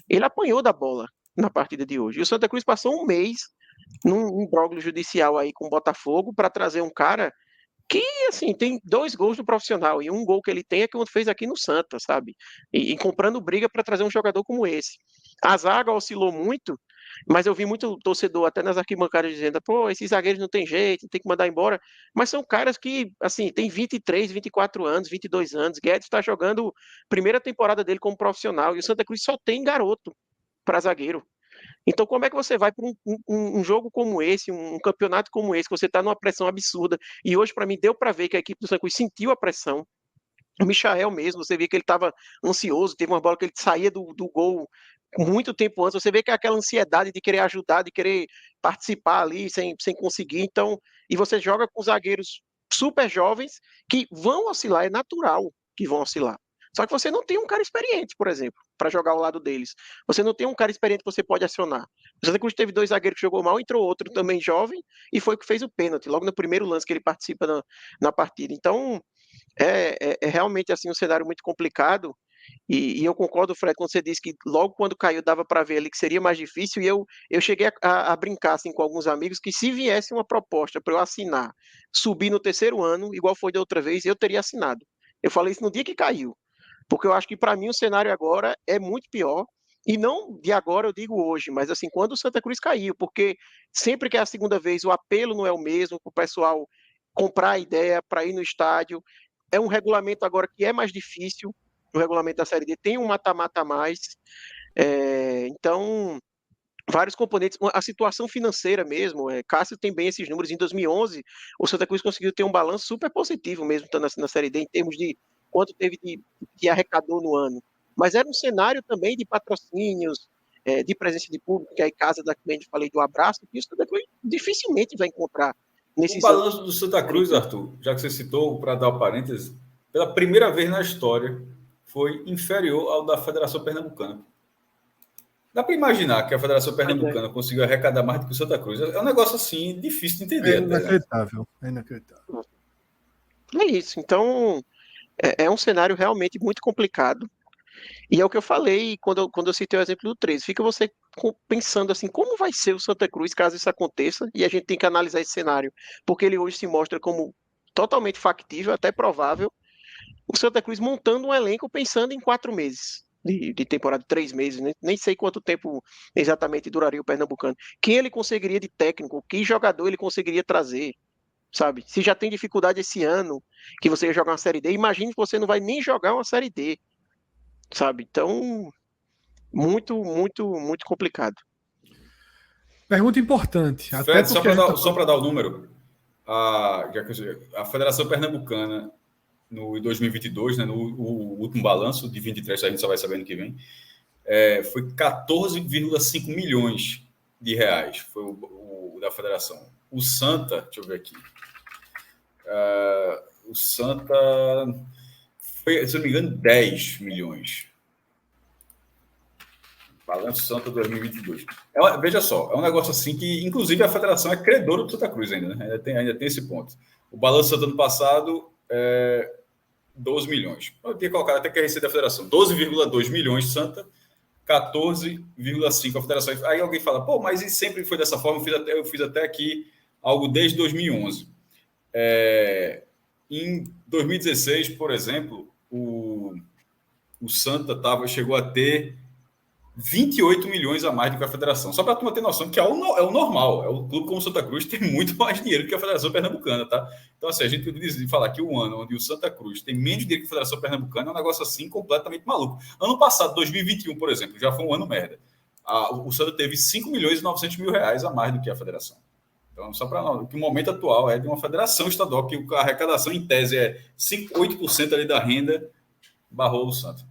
ele apanhou da bola na partida de hoje. E o Santa Cruz passou um mês num imbróglio judicial aí com o Botafogo para trazer um cara que, assim, tem 2 gols no profissional e um gol que ele tem é que ele fez aqui no Santa, sabe? E comprando briga para trazer um jogador como esse. A zaga oscilou muito, mas eu vi muito torcedor até nas arquibancadas dizendo, pô, esses zagueiros não tem jeito, tem que mandar embora. Mas são caras que, assim, tem 23, 24 anos, 22 anos. Guedes está jogando primeira temporada dele como profissional e o Santa Cruz só tem garoto para zagueiro. Então, como é que você vai para um jogo como esse, um campeonato como esse, que você está numa pressão absurda? E hoje, para mim, deu para ver que a equipe do Santa Cruz sentiu a pressão. O Michael mesmo, você vê que ele estava ansioso, teve uma bola que ele saía do gol muito tempo antes. Você vê que é aquela ansiedade de querer ajudar, de querer participar ali sem conseguir. Então, e você joga com zagueiros super jovens que vão oscilar, é natural que vão oscilar. Só que você não tem um cara experiente, por exemplo, para jogar ao lado deles. Você não tem um cara experiente que você pode acionar. O Santa Cruz teve 2 zagueiros que jogou mal, entrou outro também jovem, e foi o que fez o pênalti, logo no primeiro lance que ele participa na partida. Então, é realmente assim um cenário muito complicado. E eu concordo, Fred, quando você disse que logo quando caiu dava para ver ali que seria mais difícil. E eu cheguei a brincar assim, com alguns amigos que se viesse uma proposta para eu assinar, subir no terceiro ano, igual foi da outra vez, eu teria assinado. Eu falei isso no dia que caiu. Porque eu acho que para mim o cenário agora é muito pior. E não de agora, eu digo hoje, mas assim, quando o Santa Cruz caiu, porque sempre que é a segunda vez, o apelo não é o mesmo para o pessoal comprar a ideia para ir no estádio. É um regulamento agora que é mais difícil, o regulamento da Série D tem um mata-mata a mais. Então, vários componentes, a situação financeira mesmo, Cássio tem bem esses números. Em 2011, o Santa Cruz conseguiu ter um balanço super positivo mesmo estando na Série D, em termos de quanto teve de arrecadou no ano. Mas era um cenário também de patrocínios, de presença de público, que aí casa da que a gente falei do abraço, que isso Santa Cruz dificilmente vai encontrar nesses O balanço do Santa Cruz, Arthur, já que você citou, para dar o parêntese, pela primeira vez na história, foi inferior ao da Federação Pernambucana. Dá para imaginar que a Federação Pernambucana conseguiu arrecadar mais do que o Santa Cruz. É um negócio assim difícil de entender. É inacreditável. É inacreditável. É isso. Então, é um cenário realmente muito complicado. E é o que eu falei quando eu citei o exemplo do 13. Fica você pensando assim, como vai ser o Santa Cruz caso isso aconteça? E a gente tem que analisar esse cenário, porque ele hoje se mostra como totalmente factível, até provável. O Santa Cruz montando um elenco pensando em 4 meses de temporada, 3 meses, né? Nem sei quanto tempo exatamente duraria o Pernambucano. Quem ele conseguiria de técnico, que jogador ele conseguiria trazer, sabe? Se já tem dificuldade esse ano, que você ia jogar uma Série D, imagine que você não vai nem jogar uma Série D, sabe? Então, muito complicado. Pergunta importante. Fred, só para dar o número, a Federação Pernambucana, no 2022, né, no último balanço de 23, a gente só vai saber no que vem, foi 14,5 milhões de reais, foi o da Federação. O Santa, deixa eu ver aqui, o Santa foi, se não me engano, 10 milhões. Balanço Santa 2022. Veja só, é um negócio assim que, inclusive, a federação é credora do Santa Cruz ainda, né? Ainda tem esse ponto. O balanço Santa ano passado é 12 milhões. Eu tinha colocado até que a receita da federação. 12,2 milhões Santa, 14,5 a federação. Aí alguém fala, pô, mas e sempre foi dessa forma? Eu fiz até aqui algo desde 2011. Em 2016, por exemplo, o Santa chegou a ter 28 milhões a mais do que a federação. Só para a turma ter noção que é o normal. É o clube como o Santa Cruz tem muito mais dinheiro do que a Federação Pernambucana, tá? Então, assim, a gente falar que o ano onde o Santa Cruz tem menos dinheiro que a Federação Pernambucana é um negócio assim completamente maluco. Ano passado, 2021, por exemplo, já foi um ano merda. O Santa teve 5 milhões e 900 mil reais a mais do que a federação. Então, só para que o momento atual é de uma federação estadual que a arrecadação, em tese, é 8% ali da renda, barrou o Santa.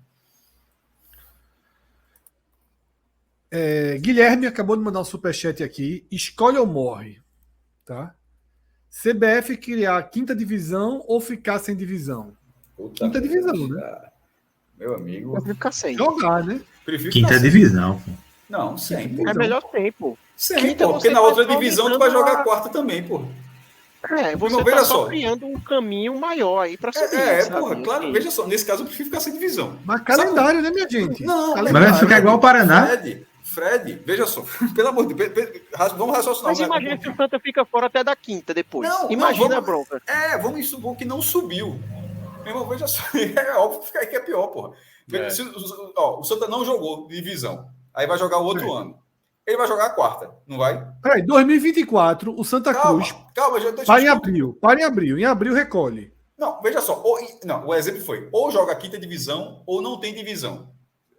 Guilherme acabou de mandar um superchat aqui. Escolhe ou morre. Tá? CBF criar quinta divisão ou ficar sem divisão? Quinta divisão, né? Meu amigo. Eu ficar sem. Jogar, né? Quinta divisão. Não, sem. É melhor tempo. Sem, porque na outra divisão tu vai jogar a quarta também, pô. Você tá só criando um caminho maior aí pra subir. Porra, claro, veja só, nesse caso eu prefiro ficar sem divisão. Mas calendário, né, minha gente? Não, mas vai ficar igual o Paraná. Fred, veja só, pelo amor de Deus, vamos raciocinar. Mas imagina se o Santa fica fora até da quinta depois. Imagina a bronca. Vamos supor que não subiu. Meu irmão, veja só, é óbvio que é pior, porra. O Santa não jogou divisão, aí vai jogar o outro ano. Ele vai jogar a quarta, não vai? Peraí, 2024, o Santa Cruz. Calma, já deixa para em abril. Para em abril. Em abril recolhe. Não, veja só. O exemplo foi: ou joga a quinta divisão, ou não tem divisão.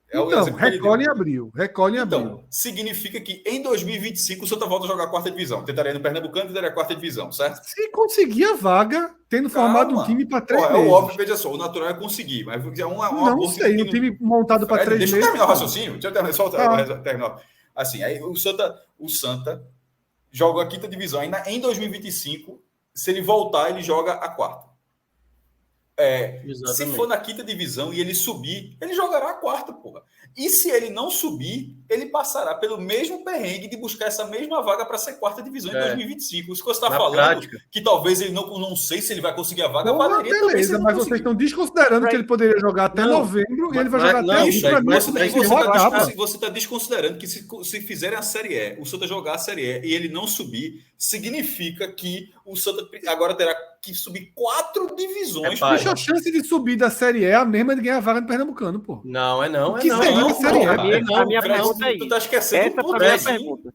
Então, recolhe em abril. Recolhe em abril. Então, significa que em 2025 o Santa volta a jogar a quarta divisão. Tentaria no Pernambucano, tentaria a quarta divisão, certo? Se conseguir a vaga, tendo formado um time para 3 meses. É óbvio, veja só, o natural é conseguir. Mas é não sei, um time montado para 3 meses. Deixa eu terminar o raciocínio. Deixa eu terminar. Assim, aí o Santa joga a quinta divisão. Aí em 2025, se ele voltar, ele joga a quarta. Se for na quinta divisão e ele subir, ele jogará a quarta, porra. E se ele não subir, ele passará pelo mesmo perrengue de buscar essa mesma vaga para ser quarta divisão em 2025. Isso que você está falando, prática, que talvez ele não sei se ele vai conseguir a vaga. Beleza, mas vocês estão desconsiderando que ele poderia jogar até novembro e ele vai jogar até Você está desconsiderando que se fizerem a Série E, o Santa jogar a Série E e ele não subir, significa que o Santa agora terá que subir 4 divisões. Deixa a chance de subir da Série E é a mesma de ganhar a vaga no Pernambucano, pô. Não. A minha pergunta é tu tá esquecendo essa é a pergunta.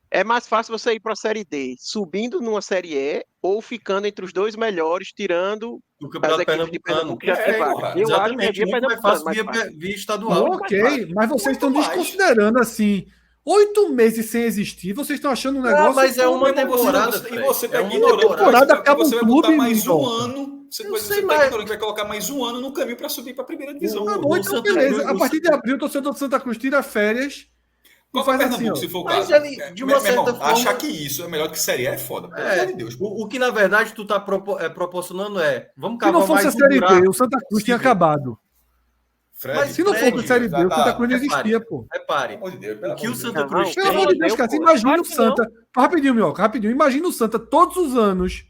É mais fácil você ir para a Série D subindo numa Série E ou ficando entre os dois melhores, tirando o campeonato pernambucano. Que já tem vaga. Eu acho que é mais fácil via estadual. Ok, mas vocês estão desconsiderando assim 8 meses sem existir, vocês estão achando um negócio... mas é uma temporada, e você está ignorando. Uma temporada acaba você vai clube, botar mais um ano, você vai colocar mais um ano no caminho para subir para a primeira divisão. Então, beleza. A partir de abril, o torcedor do Santa Cruz tira férias e faz Pernambuco, se for o caso. Mas de uma certa forma... Achar que isso é melhor que Série A é foda. Pelo amor de Deus. O que, na verdade, tu está proporcionando vamos cavar mais um buraco. Se não fosse a Série B, o Santa Cruz tinha acabado. Mas se não for para Série B, o Santa Cruz não existia, pô. Repare. O que o Santa Cruz tem... Pelo amor de Deus, cara. Imagina o Santa... Rapidinho, Minhoca, rapidinho. Imagina o Santa todos os anos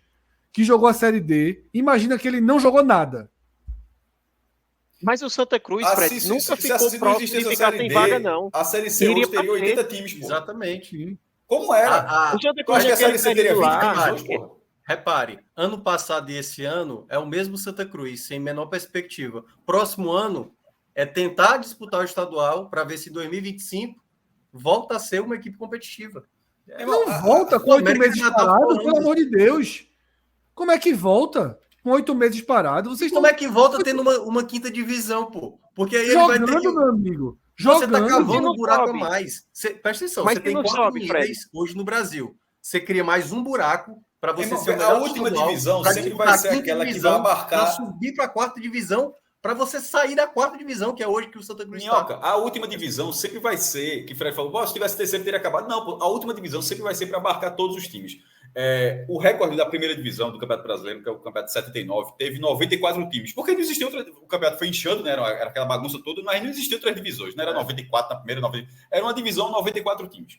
que jogou a Série D. Imagina que ele não jogou nada. Mas o Santa Cruz, Fred, nunca ficou próximo de ficar sem vaga, não. A Série C hoje teria 80 times, pô. Exatamente. Como era? O Santa Cruz, a Série C teria 20 times, pô. Repare, ano passado e esse ano é o mesmo Santa Cruz, sem menor perspectiva. Próximo ano é tentar disputar o estadual para ver se em 2025 volta a ser uma equipe competitiva. Não volta com 8 meses parado, pelo amor de Deus. Como é que volta com 8 meses parado? Como é que volta tendo uma quinta divisão, pô? Porque aí jogando, ele vai ter meu amigo. Você está Jogando, cavando um buraco a sobe. mais. Presta atenção, Mas você se tem não 4 sobe, níveis hoje no Brasil. Você cria mais um buraco para você ser o A melhor do última estadual, divisão pra sempre disputar vai a ser quinta aquela que vai divisão, para abarcar. subir para a 4ª divisão, para você sair da 4ª divisão, que é hoje que o Santa Cruz Minhoca, está. a última divisão sempre vai ser, que o Fred falou, se tivesse terceiro teria acabado. Não, pô, a última divisão sempre vai ser para abarcar todos os times. O recorde da primeira divisão do Campeonato Brasileiro, que é o Campeonato de 79, teve 94 times. Porque não existia outra. O campeonato foi inchando, né? Era aquela bagunça toda, mas não existiam outras divisões. Não era 94 na primeira, 90, era uma divisão 94 times.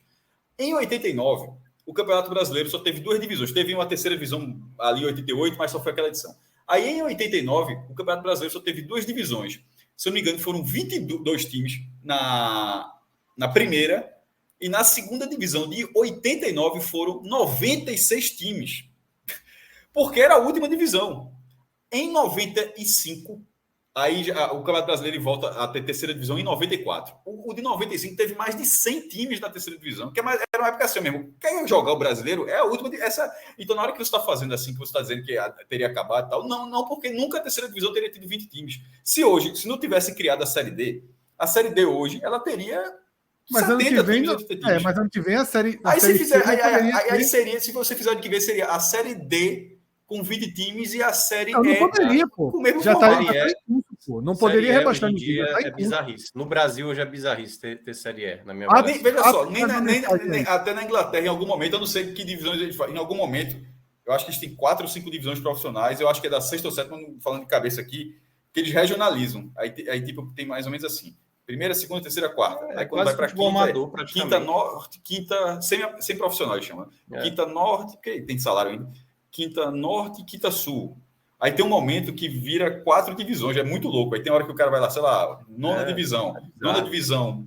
Em 89, o Campeonato Brasileiro só teve 2 divisões. Teve uma terceira divisão ali em 88, mas só foi aquela edição. Aí em 89, o Campeonato Brasileiro só teve 2 divisões. Se eu não me engano, foram 22 times na primeira. E na segunda divisão de 89 foram 96 times. Porque era a última divisão. Em 95, aí o Campeonato Brasileiro volta a ter terceira divisão em 94. O de 95 teve mais de 100 times na terceira divisão. Que era uma época assim mesmo. Quem jogar o brasileiro é a última. Então, na hora que você está fazendo assim, que você está dizendo que teria acabado e tal, não, porque nunca a terceira divisão teria tido 20 times. Se não tivesse criado a Série D hoje, ela teria. Mas ano que vem, mas ano que vem a série. Aí seria, se você fizer ano que vem, seria a série D com 20 times e a série E. Não poderia, pô. Com o mesmo já formato. está em curso, pô. Não poderia rebaixar no dia. É bizarrice. No Brasil hoje é bizarrice ter série E, na minha opinião. Veja só, até na Inglaterra, em algum momento, eu não sei que divisões eles fazem. Em algum momento, eu acho que eles têm 4 ou 5 divisões profissionais. Eu acho que é da 6ª ou 7ª, falando de cabeça aqui, que eles regionalizam. Aí tipo, tem mais ou menos assim. Primeira, segunda, terceira, quarta. Aí quando vai para quinta norte, quinta sem profissional, chama. Quinta norte, que tem salário ainda. Quinta norte e quinta sul. Aí tem um momento que vira 4 divisões, é muito louco. Aí tem hora que o cara vai lá, sei lá, nona divisão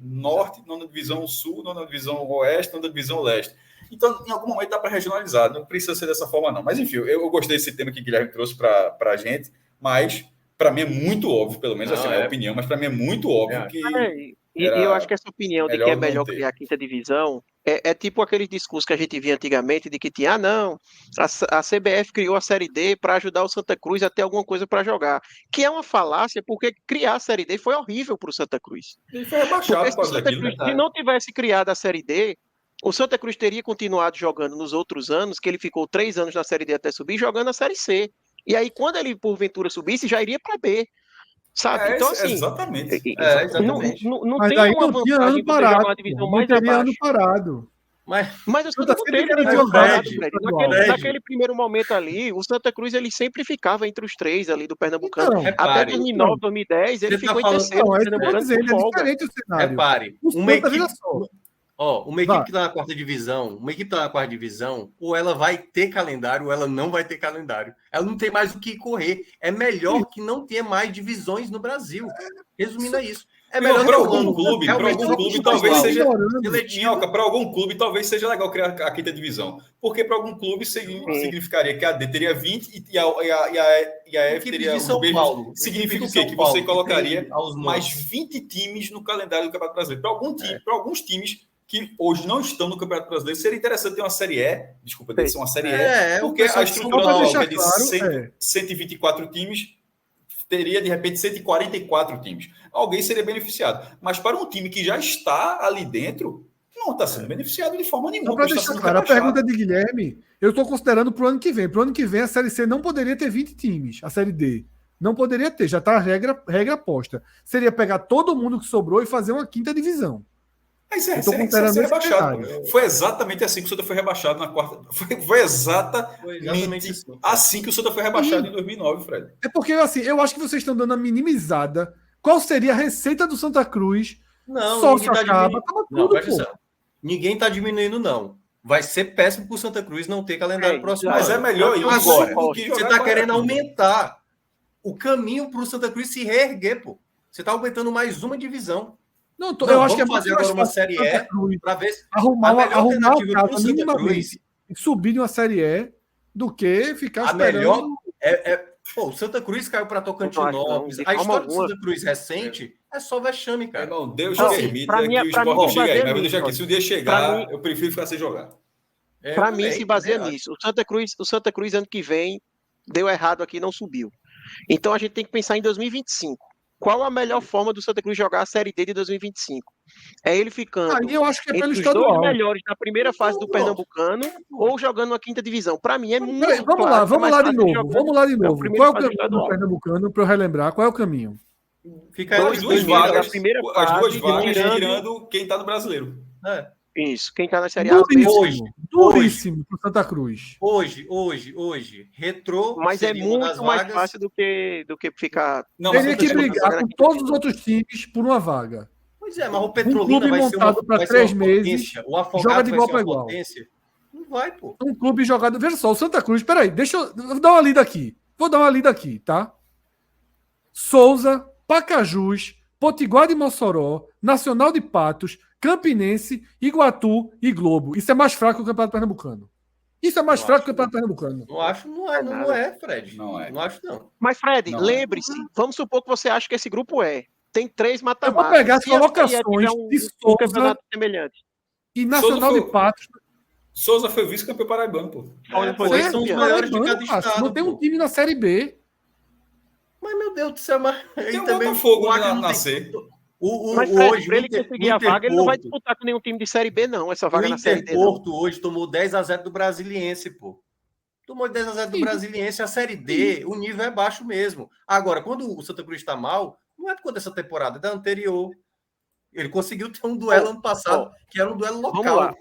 norte, nona divisão sul, nona divisão oeste, nona divisão leste. Então, em algum momento dá para regionalizar, não precisa ser dessa forma não. Mas enfim, eu gostei desse tema que o Guilherme trouxe para a gente, mas para mim é muito óbvio, pelo menos assim, é a opinião, mas para mim é muito óbvio que... E eu acho que essa opinião de que é melhor criar a 5ª divisão é tipo aquele discurso que a gente via antigamente de que tinha, a CBF criou a Série D para ajudar o Santa Cruz a ter alguma coisa para jogar. Que é uma falácia, porque criar a Série D foi horrível para o Santa Cruz. Ele foi rebaixado por causa daquilo. Se não tivesse criado a Série D, o Santa Cruz teria continuado jogando nos outros anos, que ele ficou 3 anos na Série D até subir, jogando a Série C. E aí, quando ele, porventura, subisse, já iria para B. Sabe? Então, assim. Exatamente. Não mas tem aí uma não tinha vantagem ano parado. jogar uma divisão mais teria abaixo. ano parado. Mas o Santa não teve ano parado, Fred. Naquele primeiro momento ali, o Santa Cruz ele sempre ficava entre os 3 ali do Pernambucano. Então, até 2009, 2010, ele ficou em terceiro. Não, é diferente o cenário. Repare. Uma equipe que está na 4ª divisão, ou ela vai ter calendário, ou ela não vai ter calendário. Ela não tem mais o que correr. É melhor que não tenha mais divisões no Brasil. Resumindo, é isso. É melhor para algum clube, talvez seja. Minhoca, para algum clube, talvez seja legal criar a 5ª divisão. Porque para algum clube significaria que a D teria 20 e a F teria São Paulo. Significa o quê? Que você colocaria mais 20 times no calendário do Campeonato Brasileiro. Para alguns times que hoje não estão no Campeonato Brasileiro, seria interessante ter uma Série E, deve ser uma Série E, porque a estrutura atual é de 124 times, teria de repente 144 times. Alguém seria beneficiado. Mas para um time que já está ali dentro, não está sendo beneficiado de forma nenhuma. Para deixar claro, a pergunta de Guilherme, eu estou considerando para o ano que vem. Para o ano que vem, a Série C não poderia ter 20 times, a Série D. Não poderia ter, já está a regra posta. Seria pegar todo mundo que sobrou e fazer uma 5ª divisão. Mas ser rebaixado. Foi exatamente assim que o Santa foi rebaixado na quarta. Foi exatamente assim que o Santa foi rebaixado em 2009, Fred. É porque assim, eu acho que vocês estão dando a minimizada. Qual seria a receita do Santa Cruz? Sócio acaba tudo, ninguém está diminuindo, não. Vai ser péssimo para o Santa Cruz não ter calendário próximo. Mas é melhor ir agora. Você está querendo aumentar o caminho para o Santa Cruz se reerguer, pô. Você está aumentando mais uma divisão. Eu acho que é fazer agora uma Série E para ver se arrumar o caso minimamente e subir de uma Série E do que ficar esperando. Melhor o Santa Cruz caiu para Tocantinópolis. A história do Santa Cruz recente é só vexame, cara. Não, Deus permite que o esporte chegue aí. Mas vou deixar aqui, se o dia chegar, eu prefiro ficar sem jogar. Para mim, se baseia nisso. O Santa Cruz ano que vem deu errado aqui, não subiu. Então a gente tem que pensar em 2025. qual a melhor forma do Santa Cruz jogar a Série D de 2025? É ele ficando Aí eu acho que é pelo entre os estadual. 2 melhores na primeira fase do Pernambucano ou jogando na quinta divisão? Para mim é muito Peraí, vamos lá, claro, vamos é lá mais de fácil novo. jogando Vamos lá de na novo. primeira Qual é o fase do caminho do estadual. Pernambucano para eu relembrar? Qual é o caminho? Fica Então, aí as duas primeiro vagas, da primeira as fase, duas vagas tirando- tirando quem tá no brasileiro. É. Isso, quem tá na Série A Duríssimo, Hoje, duríssimo pro Santa Cruz. Hoje, Retrô mas é seria uma das muito mais vagas. fácil do que ficar. Não, mas Teria que Santa Cruz- brigar com todos os outros times por uma vaga. Pois é, mas o Um Petrolina clube vai ser montado para vai ser 3 uma meses, potência. O joga Afogado de vai igual ser para uma igual. potência. Não vai, pô. Um clube jogado. Veja só, o Santa Cruz. Peraí, deixa eu dar uma lida aqui. Vou dar uma lida aqui, tá? Souza, Pacajus, Potiguar de Mossoró, Nacional de Patos, Campinense, Iguatu e Globo. Isso é mais fraco que o Campeonato Pernambucano. Isso é mais Não fraco que o acho, Campeonato Pernambucano. Não acho, não é, Fred. Não é. Não acho, não. Mas, Fred, Não, lembre-se, vamos supor que você acha que esse grupo tem 3 Eu vou mata-matas. pegar as Se a Série A colocações tiver de um Souza campeonato semelhante. e Nacional Souza de Patos. Souza foi vice-campeão paraibano, pô. Olha, Pô, foi eles são os campeão. melhores de cada Paraibano, Cássio, estado. não tem um Pô. time na Série B. Mas, meu Deus do céu, mas aí Tem o também Botafogo o Acre na- não na tem- C. Mas, Fred, hoje, pra ele conseguir a vaga, ele não vai disputar com nenhum time de Série B, não. Essa vaga o na Série D, não. Interporto hoje tomou 10-0 do Brasiliense, pô. Tomou 10-0 do Sim. Brasiliense, a Série D, o nível é baixo mesmo. Agora, quando o Santa Cruz está mal, não é por conta dessa temporada, é da anterior. Ele conseguiu ter um duelo ano passado, que era um duelo local. Vamos lá.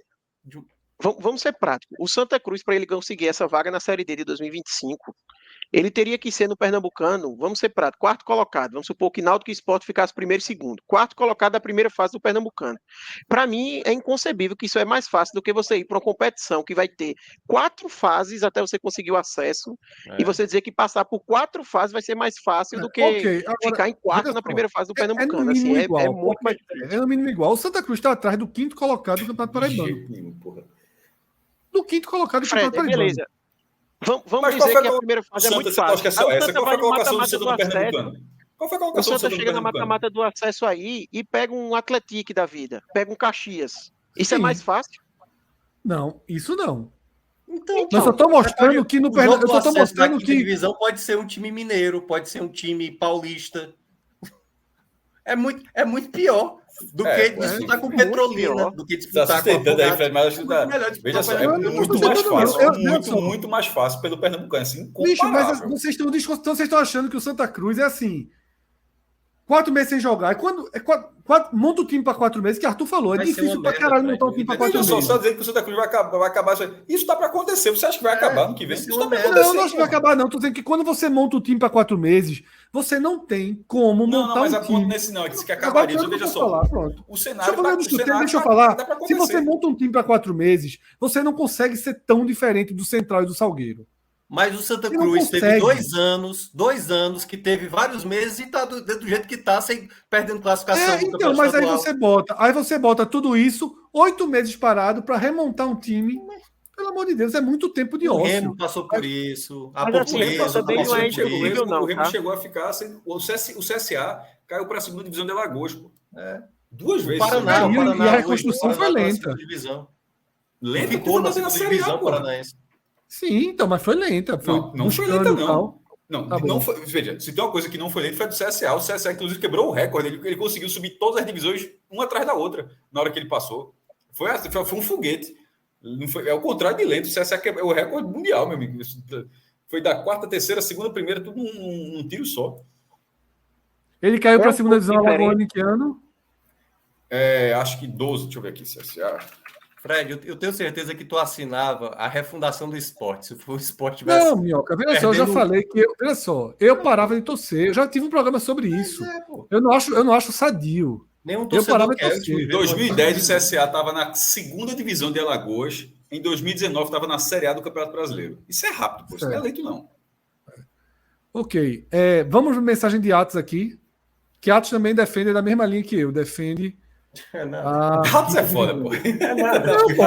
Vamos ser práticos. O Santa Cruz, para ele conseguir essa vaga na Série D de 2025, ele teria que ser no Pernambucano, vamos ser práticos, quarto colocado. Vamos supor que Náutico e Sport ficasse primeiro e segundo. Quarto colocado da primeira fase do Pernambucano. Para mim, é inconcebível que isso é mais fácil do que você ir para uma competição que vai ter 4 fases até você conseguir o acesso e você dizer que passar por 4 fases vai ser mais fácil do que Ok, agora, ficar em quarto veja na só, primeira fase do no Pernambucano. Assim, mínimo igual. muito mais difícil. É no mínimo igual. O Santa Cruz está atrás do 5º colocado do Campeonato De Paraibano. jeito nenhum, porra. Do 5º colocado do Fred, Campeonato Paraibano. beleza. Vamos Mas qual dizer foi que a a primeira fase é muito Santa, acho que é fácil. só Aí o essa. Santa Qual foi vai a no colocação do mata-mata Santa do do acesso. Pernambucano? Qual foi a O colocação do Santa Santa do chega na Pernambucano? mata-mata do acesso aí e pega um Atlético da vida, pega um Caxias. Isso é Sim. mais fácil? Não, isso não. Então, Mas eu tô mostrando que no o jogo Eu do só tô acesso mostrando da quinta que. divisão pode ser um time mineiro, pode ser um time paulista. É muito pior do que disputar com Petrolina, do que Tá disputar com sustentando aí, Afogado. Fred, mas acho que Muito melhor veja disputar só, com é Eu não muito tô mais dizendo, fácil. não. Muito mais fácil pelo Pernambucano, assim, Bicho, mas incomparável. vocês estão achando que o Santa Cruz é assim. 4 meses sem jogar. E quando monta o time para 4 meses, que Arthur falou, é Vai ser difícil uma pra merda, caralho Fred. montar um time para 4 Veja só, meses. só dizer que o Santa Cruz vai acabar. Isso tá para acontecer. Você acha que vai acabar no que vem? vai ser Isso uma tá para merda. acontecer. Não, eu não acho que vai acabar, não. Tô dizendo que quando você monta o time para 4 meses, você não tem como Não, montar mas um a ponto time. nesse não, é que Agora, acabaria. eu Veja vou só, falar, pronto. o cenário Deixa eu falar. Se você monta um time para 4 meses, você não consegue ser tão diferente do Central e do Salgueiro. Mas o Santa Você não Cruz teve consegue. 2 anos, que teve vários meses e tá do jeito que tá, sem perdendo classificação. do Então, campeonato mas estadual. aí você bota tudo isso, 8 meses parado para remontar um time. Pelo amor de Deus, é muito tempo de O ócio. Remo passou por isso. A Mas assim, Portuguesa também passou não é por isso. impossível, não, O Remo tá? chegou a ficar sem. O CSA caiu para a segunda divisão de Alagoas, pô. É. 2 O vezes. Paraná, E a hoje, reconstrução o Paraná foi tá na lenta. segunda divisão. Lenta, Ficou na segunda segunda divisão paranaense. Sim, então, mas foi lenta. Foi Não foi buscando lenta, e não. tal. Não, Tá não bom. foi, veja, se tem uma coisa que não foi lenta foi do CSA. O CSA, inclusive, quebrou o recorde. Ele conseguiu subir todas as divisões, uma atrás da outra, na hora que ele passou. Foi um foguete. Não foi, é o contrário de lento. O CSA quebrou o recorde mundial, meu amigo. Foi da quarta, terceira, segunda, primeira, tudo num tiro só. Ele caiu para a um segunda pouco divisão diferente. Alagoana em que ano? Acho que 12, deixa eu ver aqui, CSA. Fred, eu tenho certeza que tu assinava a refundação do esporte. Se o esporte tivesse. Não, Minhoca, veja só, eu já perdendo- falei que veja só, eu parava de torcer. Eu já tive um programa sobre isso. Pô. Eu não acho sadio. Nenhum parava torcedor de quer. torcer. o time Em ver 2010, o CSA estava na segunda divisão de Alagoas. Em 2019, estava na Série A do Campeonato Brasileiro. Isso é rápido, pô. Isso não é lento, não. Ok. Vamos para mensagem de Atos aqui. Que Atos também defende da mesma linha que eu. Defende Não. a. Atos é foda, pô. Não, pô.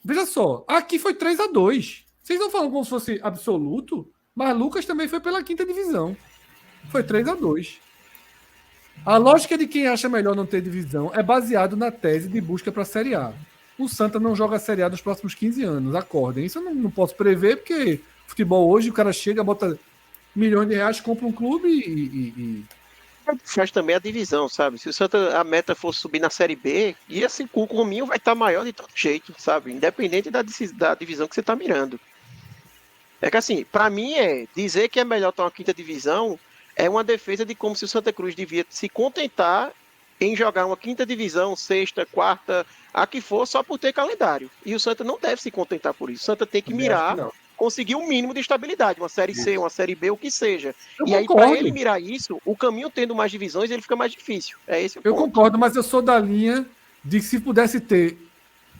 Veja só, aqui foi 3-2. Vocês estão falando como se fosse absoluto, mas Lucas também foi pela quinta divisão. Foi 3-2. A lógica de quem acha melhor não ter divisão é baseado na tese de busca para a Série A. O Santa não joga a Série A nos próximos 15 anos. Acordem. Isso eu não posso prever, porque futebol hoje o cara chega, bota milhões de reais, compra um clube e... Faz também a divisão, sabe? Se o Santa, a meta fosse subir na Série B, e assim, o caminho vai estar maior de todo jeito, sabe? Independente da divisão que você está mirando. É que assim, para mim dizer que é melhor estar uma quinta divisão é uma defesa de como se o Santa Cruz devia se contentar em jogar uma quinta divisão, sexta, quarta, a que for, só por ter calendário. E o Santa não deve se contentar por isso. O Santa tem que mirar, conseguir um mínimo de estabilidade, uma Série C, uma Série B, o que seja. E aí, para ele mirar isso, o caminho tendo mais divisões, ele fica mais difícil. É esse o ponto. Eu concordo, mas eu sou da linha de que se pudesse ter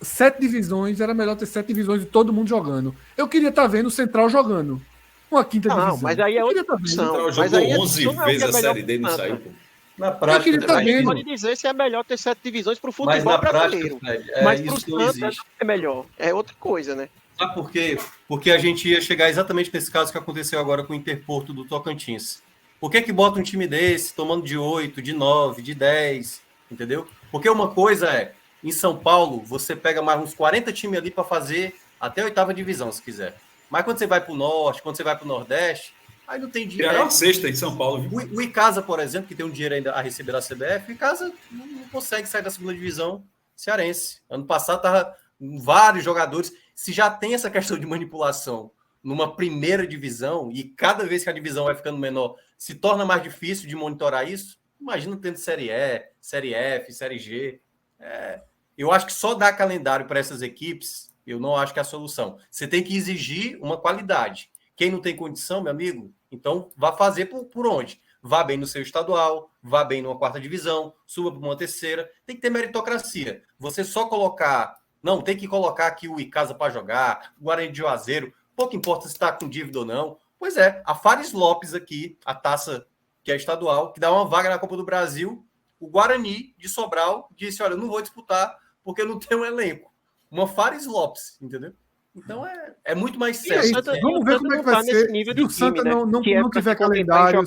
7 divisões, era melhor ter 7 divisões de todo mundo jogando. Eu queria estar vendo o Central jogando uma quinta divisão. Não, mas aí é outra opção. O Central jogou 11 vezes a Série D e não saiu, pô. Na prática, a gente pode dizer se é melhor ter 7 divisões para o futebol brasileiro. Mas para o Santa não é melhor. É outra coisa, né? Sabe por quê? Porque a gente ia chegar exatamente nesse caso que aconteceu agora com o Interporto do Tocantins. Por que bota um time desse tomando de 8, de 9, de 10, entendeu? Porque uma coisa é, em São Paulo, você pega mais uns 40 times ali para fazer até a 8ª divisão, se quiser. Mas quando você vai para o Norte, quando você vai para o Nordeste, aí não tem dinheiro. Criaram a sexta em São Paulo. Viu? O Icasa, por exemplo, que tem um dinheiro ainda a receber da CBF, o Icasa não consegue sair da 2ª divisão cearense. Ano passado estava vários jogadores. Se já tem essa questão de manipulação numa primeira divisão, e cada vez que a divisão vai ficando menor, se torna mais difícil de monitorar isso, imagina tendo Série E, Série F, Série G. Eu acho que só dar calendário para essas equipes, eu não acho que é a solução. Você tem que exigir uma qualidade. Quem não tem condição, meu amigo, então vá fazer por onde? Vá bem no seu estadual, vá bem numa 4ª divisão, suba para uma 3ª. Tem que ter meritocracia. Você só colocar... Não, tem que colocar aqui o Icasa para jogar, o Guarani de Juazeiro, pouco importa se está com dívida ou não. Pois é, a Fares Lopes aqui, a taça que é estadual, que dá uma vaga na Copa do Brasil, o Guarani de Sobral disse, olha, eu não vou disputar porque eu não tenho um elenco. Uma Fares Lopes, entendeu? Então é muito mais sério. Vamos ver como é que vai ser se o Santa não tiver calendário.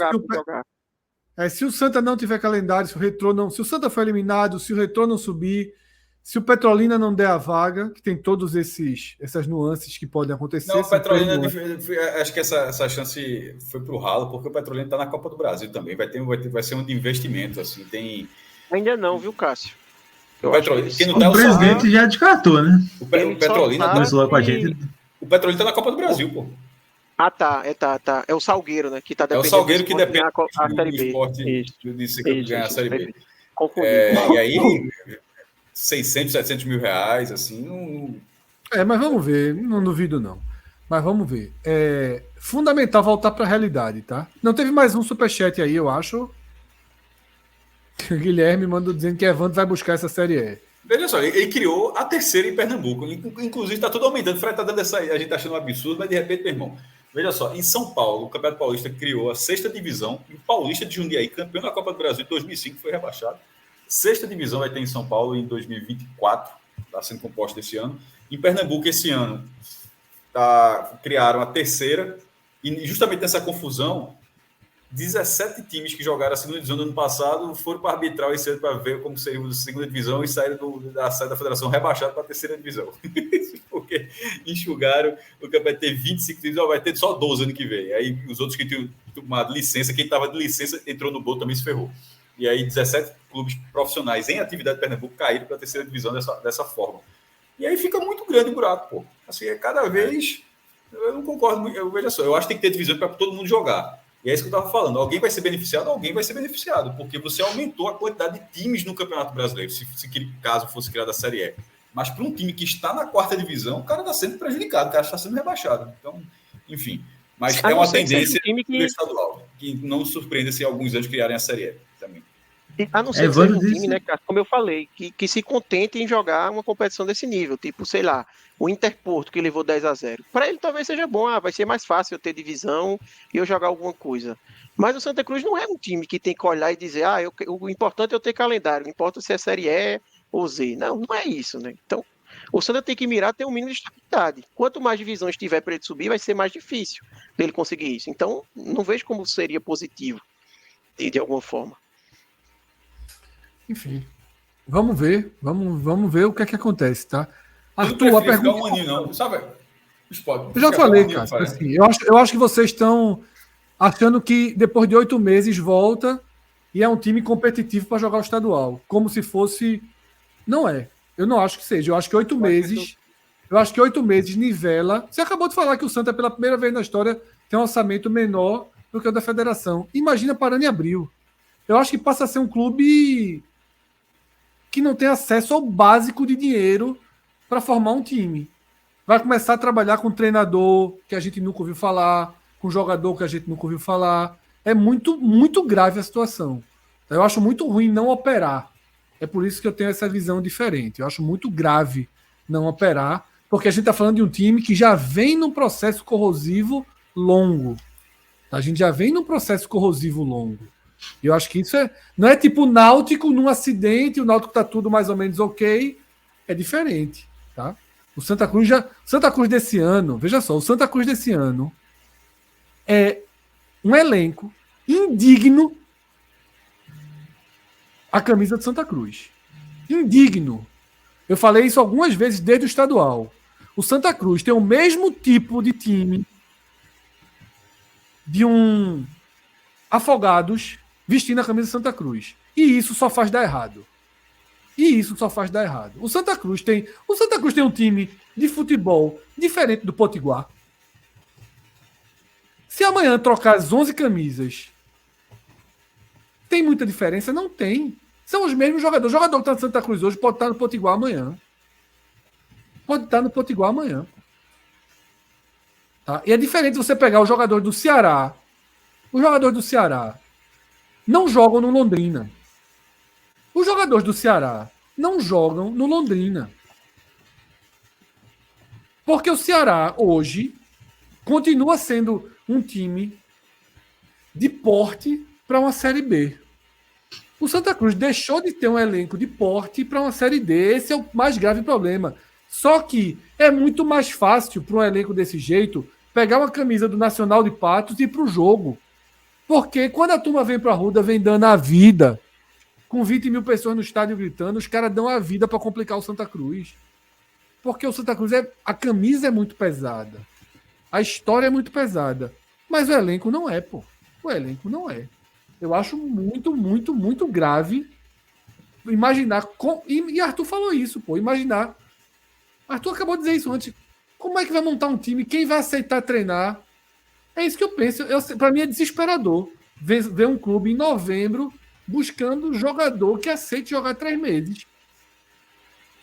Se o Santa não tiver calendário, se o Retrô não... Se o Santa for eliminado, se o Retrô não subir... Se o Petrolina não der a vaga, que tem todas essas nuances que podem acontecer... Não, o Petrolina, acho que essa chance foi para o ralo, porque o Petrolina está na Copa do Brasil também. Vai ser um de investimento, assim, tem... Ainda não, viu, Cássio? O presidente já descartou, né? O Petrolina tá com a gente. O Petrolina está na Copa do Brasil, pô. Ah, tá. É o Salgueiro, né? Que tá dependendo. É o Salgueiro que depende da Série B. Esporte de ganhar a Série B. E aí... 600, 700 mil reais, assim, não... mas vamos ver, não duvido não. Mas vamos ver. É fundamental voltar para a realidade, tá? Não teve mais um superchat aí, eu acho. O Guilherme mandou dizendo que Evandro vai buscar essa Série E. Veja só, ele criou a 3ª em Pernambuco. Inclusive, está tudo aumentando. O Fred está dando essa aí, a gente está achando um absurdo, mas de repente, meu irmão, veja só, em São Paulo, o Campeonato Paulista criou a 6ª divisão, e o Paulista de Jundiaí, campeão da Copa do Brasil em 2005, foi rebaixado. 6ª divisão vai ter em São Paulo em 2024, está sendo composta esse ano. Em Pernambuco, esse ano, criaram a 3ª, e justamente nessa confusão, 17 times que jogaram a 2ª divisão no ano passado foram para arbitrar esse ano para ver como seria a 2ª divisão e saíram da federação rebaixado para a 3ª divisão. Porque enxugaram, o campeonato ter 25 divisões, vai ter só 12 ano que vem. Aí os outros que tinham tomado licença, quem estava de licença entrou no bolo também se ferrou. E aí 17 clubes profissionais em atividade de Pernambuco caíram para a 3ª divisão dessa forma. E aí fica muito grande o buraco, pô. Assim, cada vez... Eu não concordo muito. Veja só, eu acho que tem que ter divisão para todo mundo jogar. E é isso que eu estava falando. Alguém vai ser beneficiado, porque você aumentou a quantidade de times no Campeonato Brasileiro, caso fosse criada a Série E. Mas para um time que está na 4ª divisão, o cara está sendo prejudicado, o cara está sendo rebaixado. Então, enfim. Mas é uma tendência estadual, que não surpreenda se alguns anos criarem a Série E também. A não ser que seja um time, né, cara, como eu falei, que se contente em jogar uma competição desse nível, tipo, sei lá, o Interporto, que levou 10-0. Para ele talvez seja bom, vai ser mais fácil eu ter divisão e eu jogar alguma coisa. Mas o Santa Cruz não é um time que tem que olhar e dizer, o importante é eu ter calendário, não importa se é Série E ou Z. Não é isso, né? Então, o Santa tem que mirar ter um mínimo de estabilidade. Quanto mais divisões tiver para ele subir, vai ser mais difícil dele conseguir isso. Então, não vejo como seria positivo, de alguma forma. Enfim, vamos ver o que é que acontece, tá? Arthur, a pergunta... Um aninho, não, sabe? Eu já falei, cara. Assim, eu acho que vocês estão achando que depois de 8 meses volta e é um time competitivo para jogar o estadual. Como se fosse... Não é. Eu não acho que seja. Eu acho que 8 meses... Eu acho que 8 meses nivela... Você acabou de falar que o Santa, pela primeira vez na história, tem um orçamento menor do que o da federação. Imagina parando em abril. Eu acho que passa a ser um clube que não tem acesso ao básico de dinheiro para formar um time. Vai começar a trabalhar com um treinador que a gente nunca ouviu falar, com um jogador que a gente nunca ouviu falar. É muito, muito grave a situação. Eu acho muito ruim não operar. É por isso que eu tenho essa visão diferente. Eu acho muito grave não operar, porque a gente está falando de um time que já vem num processo corrosivo longo. A gente já vem num processo corrosivo longo. E eu acho que isso não é tipo o Náutico num acidente, o Náutico está tudo mais ou menos ok. É diferente, tá? O Santa Cruz desse ano, veja só, o Santa Cruz desse ano é um elenco indigno a camisa de Santa Cruz. Indigno. Eu falei isso algumas vezes desde o estadual. O Santa Cruz tem o mesmo tipo de time de um Afogados vestindo a camisa de Santa Cruz. E isso só faz dar errado. O Santa Cruz tem um time de futebol diferente do Potiguar. Se amanhã trocar as 11 camisas, tem muita diferença? Não tem. São os mesmos jogadores. O jogador que está no Santa Cruz hoje pode estar no Potiguar amanhã. Tá? E é diferente você pegar o jogador do Ceará. Os jogadores do Ceará não jogam no Londrina. Os jogadores do Ceará não jogam no Londrina. Porque o Ceará, hoje, continua sendo um time de porte para uma Série B. O Santa Cruz deixou de ter um elenco de porte para uma Série D. Esse é o mais grave problema. Só que é muito mais fácil para um elenco desse jeito pegar uma camisa do Nacional de Patos e ir para o jogo. Porque quando a turma vem para a Arruda, vem dando a vida, com 20 mil pessoas no estádio gritando, os caras dão a vida para complicar o Santa Cruz. Porque o Santa Cruz, a camisa é muito pesada. A história é muito pesada. Mas o elenco não é, pô. O elenco não é. Eu acho muito, muito, muito grave imaginar... E Arthur falou isso, pô. Imaginar... Arthur acabou de dizer isso antes. Como é que vai montar um time? Quem vai aceitar treinar? É isso que eu penso. Para mim é desesperador ver um clube em novembro buscando um jogador que aceite jogar 3 meses.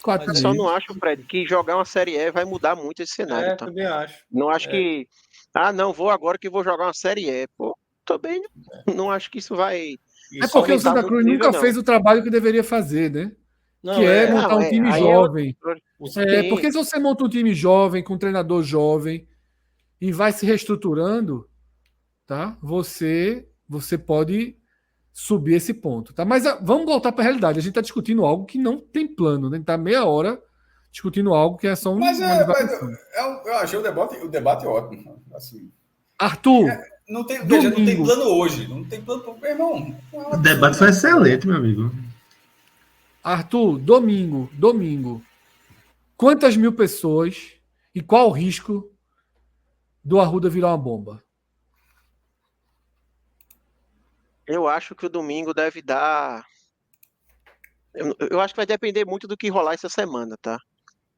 4 meses. Só não acho, Fred, que jogar uma Série E vai mudar muito esse cenário. Tá? Também acho. Não acho que... não, vou agora que vou jogar uma Série E. Pô, também não acho que isso vai... É porque o Santa Cruz nunca fez o trabalho que deveria fazer, né? Não, que é montar um time jovem. Porque se você monta um time jovem, com um treinador jovem, e vai se reestruturando, tá? Você pode subir esse ponto, tá? Mas vamos voltar para a realidade. A gente está discutindo algo que não tem plano, né? A gente está meia hora discutindo algo que é só eu achei o debate ótimo. Assim, Arthur, não tem plano hoje. Não tem plano para o meu irmão. O debate foi excelente, meu amigo. Arthur, domingo. Quantas mil pessoas e qual o risco do Arruda virar uma bomba? Eu acho que o domingo deve dar... Eu acho que vai depender muito do que rolar essa semana, tá?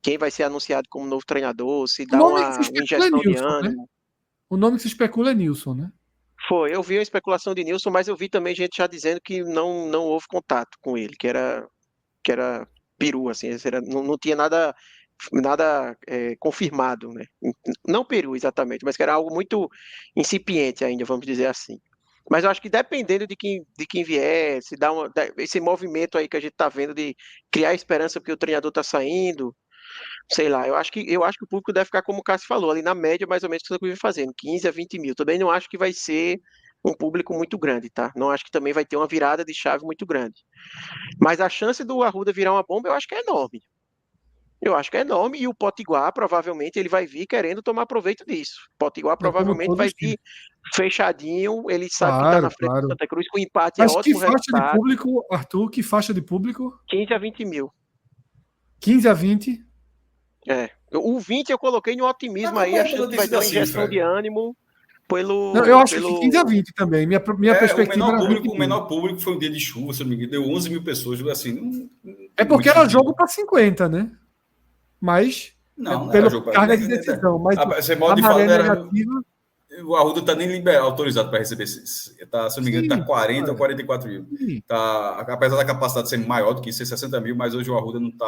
Quem vai ser anunciado como novo treinador, se dá uma injeção de ânimo. Né? O nome que se especula é Nilson, né? Foi, eu vi a especulação de Nilson, mas eu vi também gente já dizendo que não houve contato com ele, que era peru, assim, não tinha nada confirmado, né? Não peru exatamente, mas que era algo muito incipiente ainda, vamos dizer assim. Mas eu acho que dependendo de quem vier, se dá esse movimento aí que a gente está vendo de criar esperança porque o treinador está saindo, sei lá, eu acho que o público deve ficar como o Cássio falou, ali na média mais ou menos que o Santa Cruz vai fazendo, 15 a 20 mil. Também não acho que vai ser um público muito grande, tá? Não acho que também vai ter uma virada de chave muito grande. Mas a chance do Arruda virar uma bomba, eu acho que é enorme. E o Potiguar, provavelmente, ele vai vir querendo tomar proveito disso. O Potiguar provavelmente vai vir fechadinho, ele sabe que está na frente do Santa Cruz, com empate Mas é ótimo resultado. Que faixa de público, Arthur? Que faixa de público? 15 a 20 mil. 15 a 20? O 20 eu coloquei no otimismo aí, achando que vai ter uma injeção de ânimo Não, eu acho que 15 a 20 também. Minha perspectiva o menor público foi um dia de chuva, se não me engano, deu 11 mil pessoas. Assim, é porque era jogo para 50, né? Mas não pelo era jogo carga de decisão. Mas você pode falar, o Arruda está nem autorizado para receber. Tá, se não me engano, está 40 ou 44 mil. Tá, apesar da capacidade ser maior do que isso, ser 60 mil, mas hoje o Arruda não está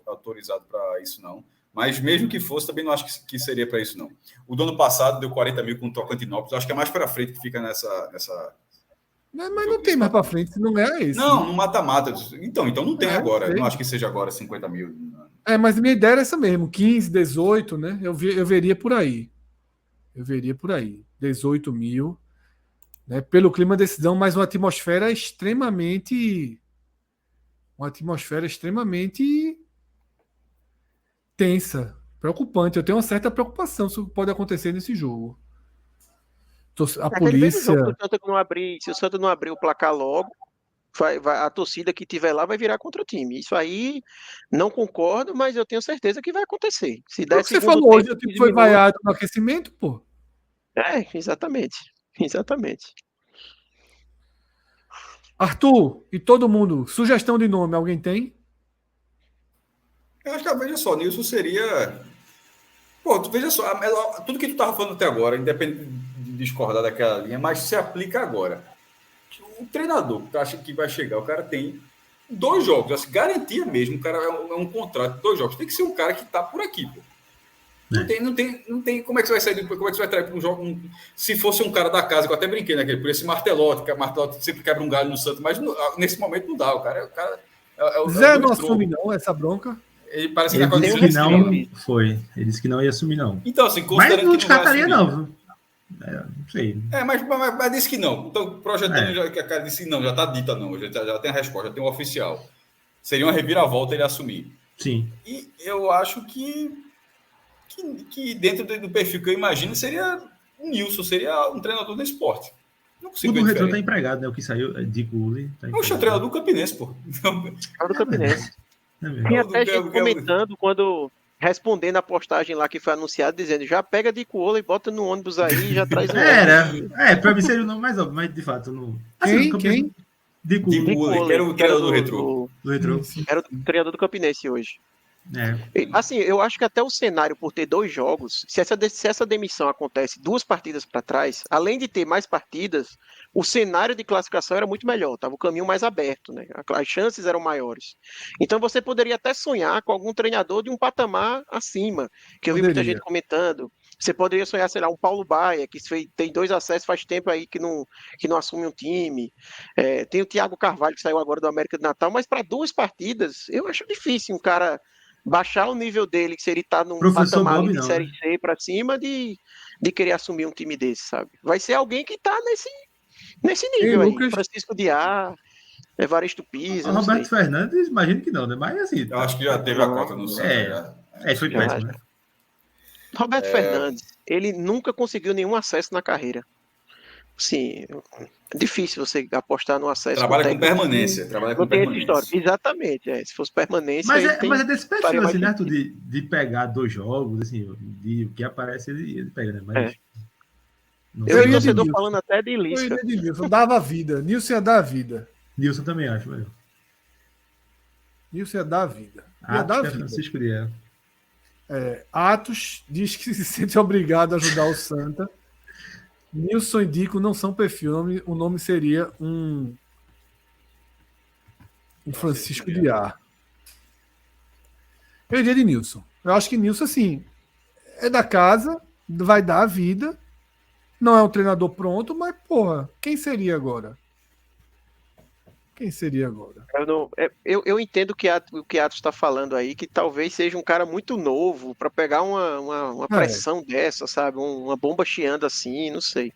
autorizado para isso, não. Mas mesmo que fosse, também não acho que seria para isso, não. O do ano passado deu 40 mil com o Tocantinópolis. Acho que é mais para frente que fica nessa... Mas não tem mais para frente, não é esse. Não, no mata-mata. Então não tem agora. Não acho que seja agora 50 mil. Mas a minha ideia era essa mesmo, 15, 18, né? Eu veria por aí. 18 mil. Né? Pelo clima de decisão, mas uma atmosfera extremamente tensa, preocupante. Eu tenho uma certa preocupação sobre o que pode acontecer nesse jogo. A polícia. Se o Santa não abrir o placar logo, a torcida que tiver lá vai virar contra o time. Isso aí não concordo, mas eu tenho certeza que vai acontecer. Se der você falou hoje, o time foi vaiado no aquecimento, pô. Exatamente. Arthur, e todo mundo, sugestão de nome, alguém tem? Eu acho que, veja só, Nilson seria... Pô, veja só, tudo que tu estava falando até agora, independente de discordar daquela linha, mas se aplica agora. O treinador que acha que vai chegar, o cara tem 2 jogos, assim, garantia mesmo, o cara é um contrato de 2 jogos. Tem que ser um cara que está por aqui, pô. Não tem como é que você vai sair, como é que você vai trazer para um jogo? Se fosse um cara da casa, que eu até brinquei naquele, por esse Martelotti, que Martelotti sempre quebra um galho no Santos, mas nesse momento não dá. O cara Zé não assume não essa bronca. Ele parece que disse que não foi. Ele disse que não ia assumir, não. Então, assim, mas não descartaria, não. Não sei. Mas disse que não. Então, projetando, que a cara disse que não, já está dita não. Já tem a resposta, já tem o oficial. Seria uma reviravolta ele assumir. Sim. E eu acho que dentro do perfil que eu imagino seria o Nilson, seria um treinador do esporte. Não consigo ver. O do Retrô está empregado, né? O que saiu de Gulli. Tá o treinador do Campinense, pô. É do Campinense. Tem até gente comentando quando... Respondendo a postagem lá que foi anunciada, dizendo, já pega de Cuola e bota no ônibus aí e já traz o pra mim seria o nome mais óbvio, mas de fato não. Quem? De Cuola, que era o treinador do Retrô. Era o treinador do Campinense hoje. Assim, eu acho que até o cenário, por ter 2 jogos, se essa demissão acontece 2 partidas para trás, além de ter mais partidas, o cenário de classificação era muito melhor, estava o caminho mais aberto, né? As chances eram maiores. Então você poderia até sonhar com algum treinador de um patamar acima, que eu vi muita gente comentando. Você poderia sonhar, sei lá, um Paulo Baia, que tem 2 acessos faz tempo aí que não assume um time. Tem o Thiago Carvalho, que saiu agora do América de Natal, mas para 2 partidas, eu acho difícil um cara baixar o nível dele, que seria estar num patamar de Série C para cima, de querer assumir um time desse, sabe? Vai ser alguém que está nesse nível aí. Lucas... Francisco Diá, Evaristo Pisa. Roberto Fernandes, imagino que não, né? Mas assim. Eu acho que já teve a cota no Santos. Foi péssimo, né? Roberto Fernandes, ele nunca conseguiu nenhum acesso na carreira. Sim, é difícil você apostar no acesso. Trabalha com permanência. Exatamente. Se fosse permanência. Mas é desse perfil, assim, né? De pegar 2 jogos, assim, de o que aparece, ele pega, né? Mas. Eu ia torcedor falando até de Lisca. Eu ia de Nilson, dava a vida. Nilson ia dar a vida. Nilson também acho, velho. Nilson ia dar a vida. Francisco Diá. Atos diz que se sente obrigado a ajudar o Santa. Nilson e Dico não são perfil. O nome seria um Francisco Diá. Eu iria de Nilson. Eu acho que Nilson, assim, é da casa, vai dar a vida. Não é um treinador pronto, mas, porra, quem seria agora? Eu entendo o que Atos está falando aí, que talvez seja um cara muito novo para pegar uma pressão dessa, sabe? Uma bomba chiando assim, não sei.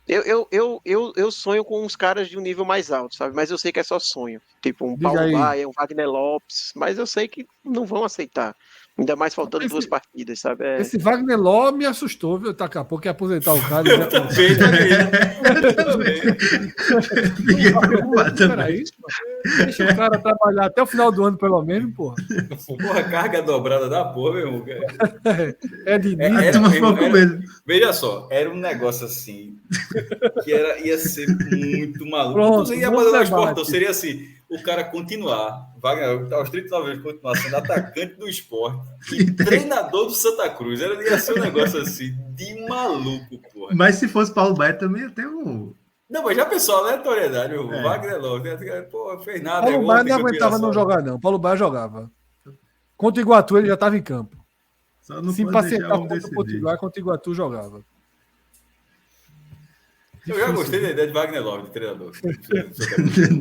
Eu sonho com uns caras de um nível mais alto, sabe? Mas eu sei que é só sonho. Tipo um Paulo Baia, um Wagner Lopes, mas eu sei que não vão aceitar. Ainda mais faltando 2 partidas, sabe? Esse Wagner Ló me assustou, viu? Daqui a pouco ia aposentar o cara. Eu também. Fiquei preocupado também. Deixa o cara trabalhar até o final do ano, pelo menos, porra. Porra, carga dobrada da porra, meu irmão. É de Veja só, era um negócio assim que ia ser muito maluco. Pronto, não ia fazer o esporte, seria assim, o cara continuar, Wagner, aos 39 anos, continuar sendo atacante do esporte e treinador do Santa Cruz. Ia ser um negócio assim, de maluco, porra. Mas se fosse Paulo Baia também ia ter um... Não, mas já pensou, aleatoriedade, o Wagner logo, pô, fez nada. Paulo Baia não aguentava não jogar, não. Paulo Baia jogava. Contra o Iguatu, ele já estava em campo. Só não se empacentar contra o Potiguar, contra o Iguatu, jogava. Eu já gostei da ideia de Wagner Love, de treinador.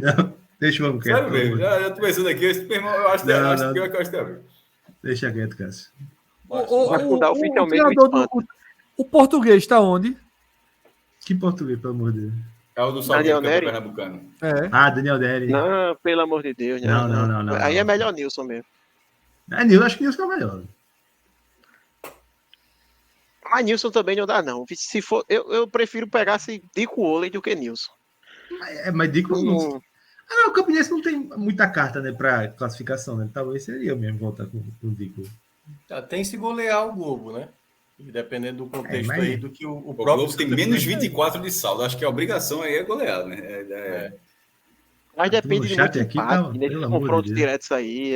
Não, deixa eu Sério mesmo, já tô pensando aqui, eu acho que eu acho que é. Deixa quieto, Cássio. Vai fundar oficialmente o português está onde? Que português, pelo amor de Deus? É o do Salgueiro, que é o pernambucano. Daniel Neri. Não, pelo amor de Deus. Não. Aí é melhor Nilson mesmo. Acho que Nilson é melhor. Mas Nilson também não dá, não. Se for, eu prefiro pegar Dico Oley do que Nilson. Mas Dico não. O Campinense não tem muita carta, né, para classificação, né? Talvez seria mesmo voltar com o Dico. Tem se golear o Globo, né? Dependendo do contexto aí do que o próprio Globo tem menos 24 de saldo. Acho que a obrigação aí é golear, né? Mas depende de muito aqui, empate, nesses confrontos diretos aí.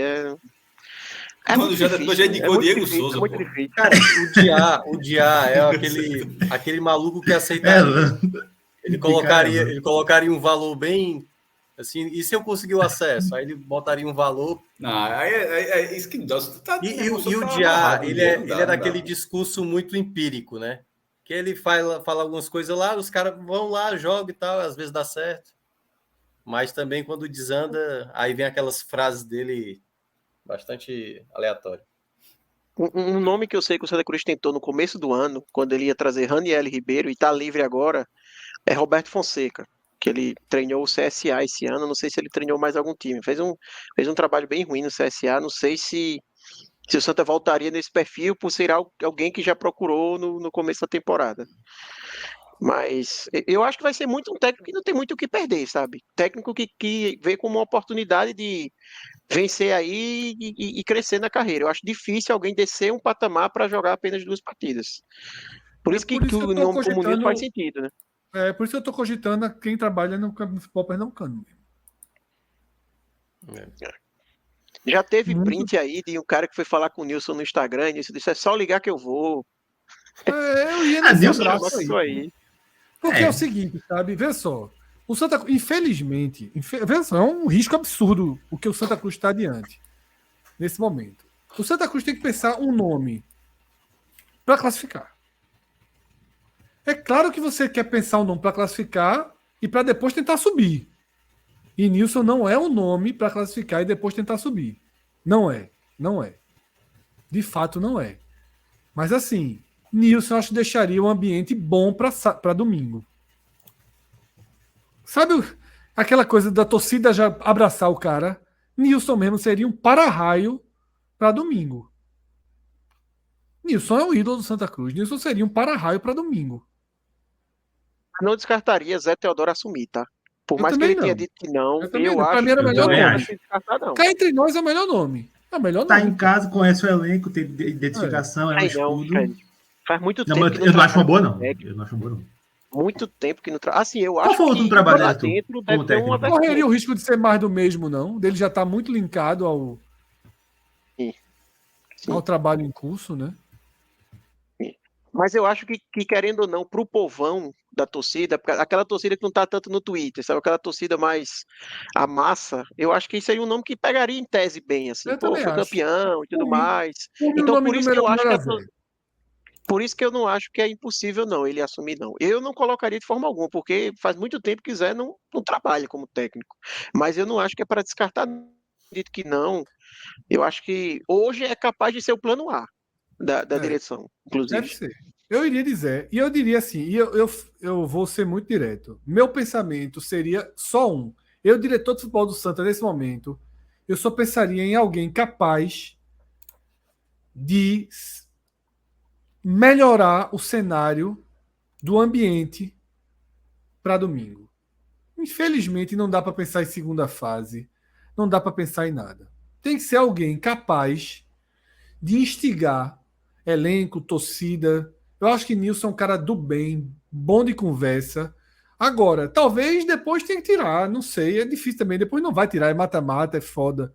Quando já indicou Diego Souza. Muito difícil. Cara, o Diá é aquele maluco que aceitaria. Ele colocaria um valor bem assim, e se eu conseguir o acesso? Aí ele botaria um valor. Não, é isso que dá. E o Diá, ele é daquele discurso muito empírico, né? Que ele fala algumas coisas lá, os caras vão lá, jogam e tal, às vezes dá certo. Mas também quando desanda, aí vem aquelas frases dele bastante aleatórias. Um nome que eu sei que o Santa Cruz tentou no começo do ano, quando ele ia trazer Raniel Ribeiro e está livre agora, é Roberto Fonseca, que ele treinou o CSA esse ano, não sei se ele treinou mais algum time, fez um trabalho bem ruim no CSA, não sei se o Santa voltaria nesse perfil por ser alguém que já procurou no começo da temporada. Mas eu acho que vai ser muito um técnico que não tem muito o que perder, sabe? Técnico que vê como uma oportunidade de vencer aí e crescer na carreira. Eu acho difícil alguém descer um patamar para jogar apenas 2 partidas. Por isso que o nome comunista faz sentido, né? Por isso que eu estou cogitando quem trabalha no futebol pernambucano. Já teve print aí de um cara que foi falar com o Nilson no Instagram e disse, é só ligar que eu vou. Eu ia nesse abraço aí. Porque é o seguinte, sabe? Vê só. O Santa Cruz, infelizmente, vê só, é um risco absurdo o que o Santa Cruz está adiante nesse momento. O Santa Cruz tem que pensar um nome para classificar. É claro que você quer pensar um nome para classificar e para depois tentar subir. E Nilson não é um nome para classificar e depois tentar subir. Não é. De fato, não é. Mas assim, Nilson eu acho que deixaria um ambiente bom para domingo. Sabe aquela coisa da torcida já abraçar o cara? Nilson mesmo seria um para-raio para domingo. Nilson é o ídolo do Santa Cruz. Nilson seria um para-raio para domingo. Não descartaria Zé Teodoro assumir, tá? Por mais que ele tenha dito que não, eu acho que era o melhor nome. Cá entre nós é o melhor nome. É o melhor nome. Tá nome. Em casa, conhece o elenco, tem identificação, é um escudo. Faz muito tempo que eu não acho uma boa, não. Eu não acho uma boa, não. Muito tempo que não trabalha. Assim, eu acho que o trabalho lá dentro deve ter uma versão. Correria o risco de ser mais do mesmo, não. Dele já tá muito linkado ao trabalho em curso, né? Mas eu acho que querendo ou não, pro povão da torcida, aquela torcida que não tá tanto no Twitter, sabe? Aquela torcida mais a massa, eu acho que isso aí é um nome que pegaria em tese bem, assim. Foi campeão e tudo mais. Então, por isso que eu acho que por isso que eu não acho que é impossível, não, ele assumir, não. Eu não colocaria de forma alguma, porque faz muito tempo que Zé não trabalha como técnico. Mas eu não acho que é para descartar, dito que não. Eu acho que hoje é capaz de ser o plano A da direção, inclusive. Deve ser. Eu iria dizer, e eu diria assim, e eu vou ser muito direto. Meu pensamento seria só um. Eu, diretor de futebol do Santa, nesse momento, eu só pensaria em alguém capaz de melhorar o cenário do ambiente para domingo. Infelizmente, não dá para pensar em segunda fase, não dá para pensar em nada. Tem que ser alguém capaz de instigar elenco, torcida. Eu acho que Nilson é um cara do bem, bom de conversa. Agora, talvez depois tenha que tirar, não sei, é difícil também. Depois não vai tirar, é mata-mata, é foda.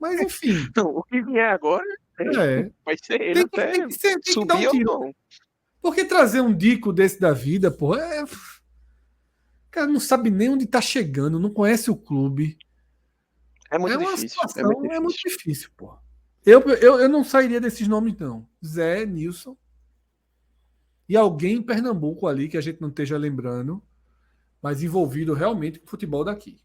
Mas enfim. Não, o que vier agora vai ser ele tem que dar um tiro. Não. Porque trazer um Dico desse da vida, porra, cara, não sabe nem onde tá chegando, não conhece o clube. É muito uma difícil. Situação, é muito difícil, porra. Eu não sairia desses nomes, não. Zé, Nilson. E alguém em Pernambuco ali, que a gente não esteja lembrando, mas envolvido realmente com o futebol daqui.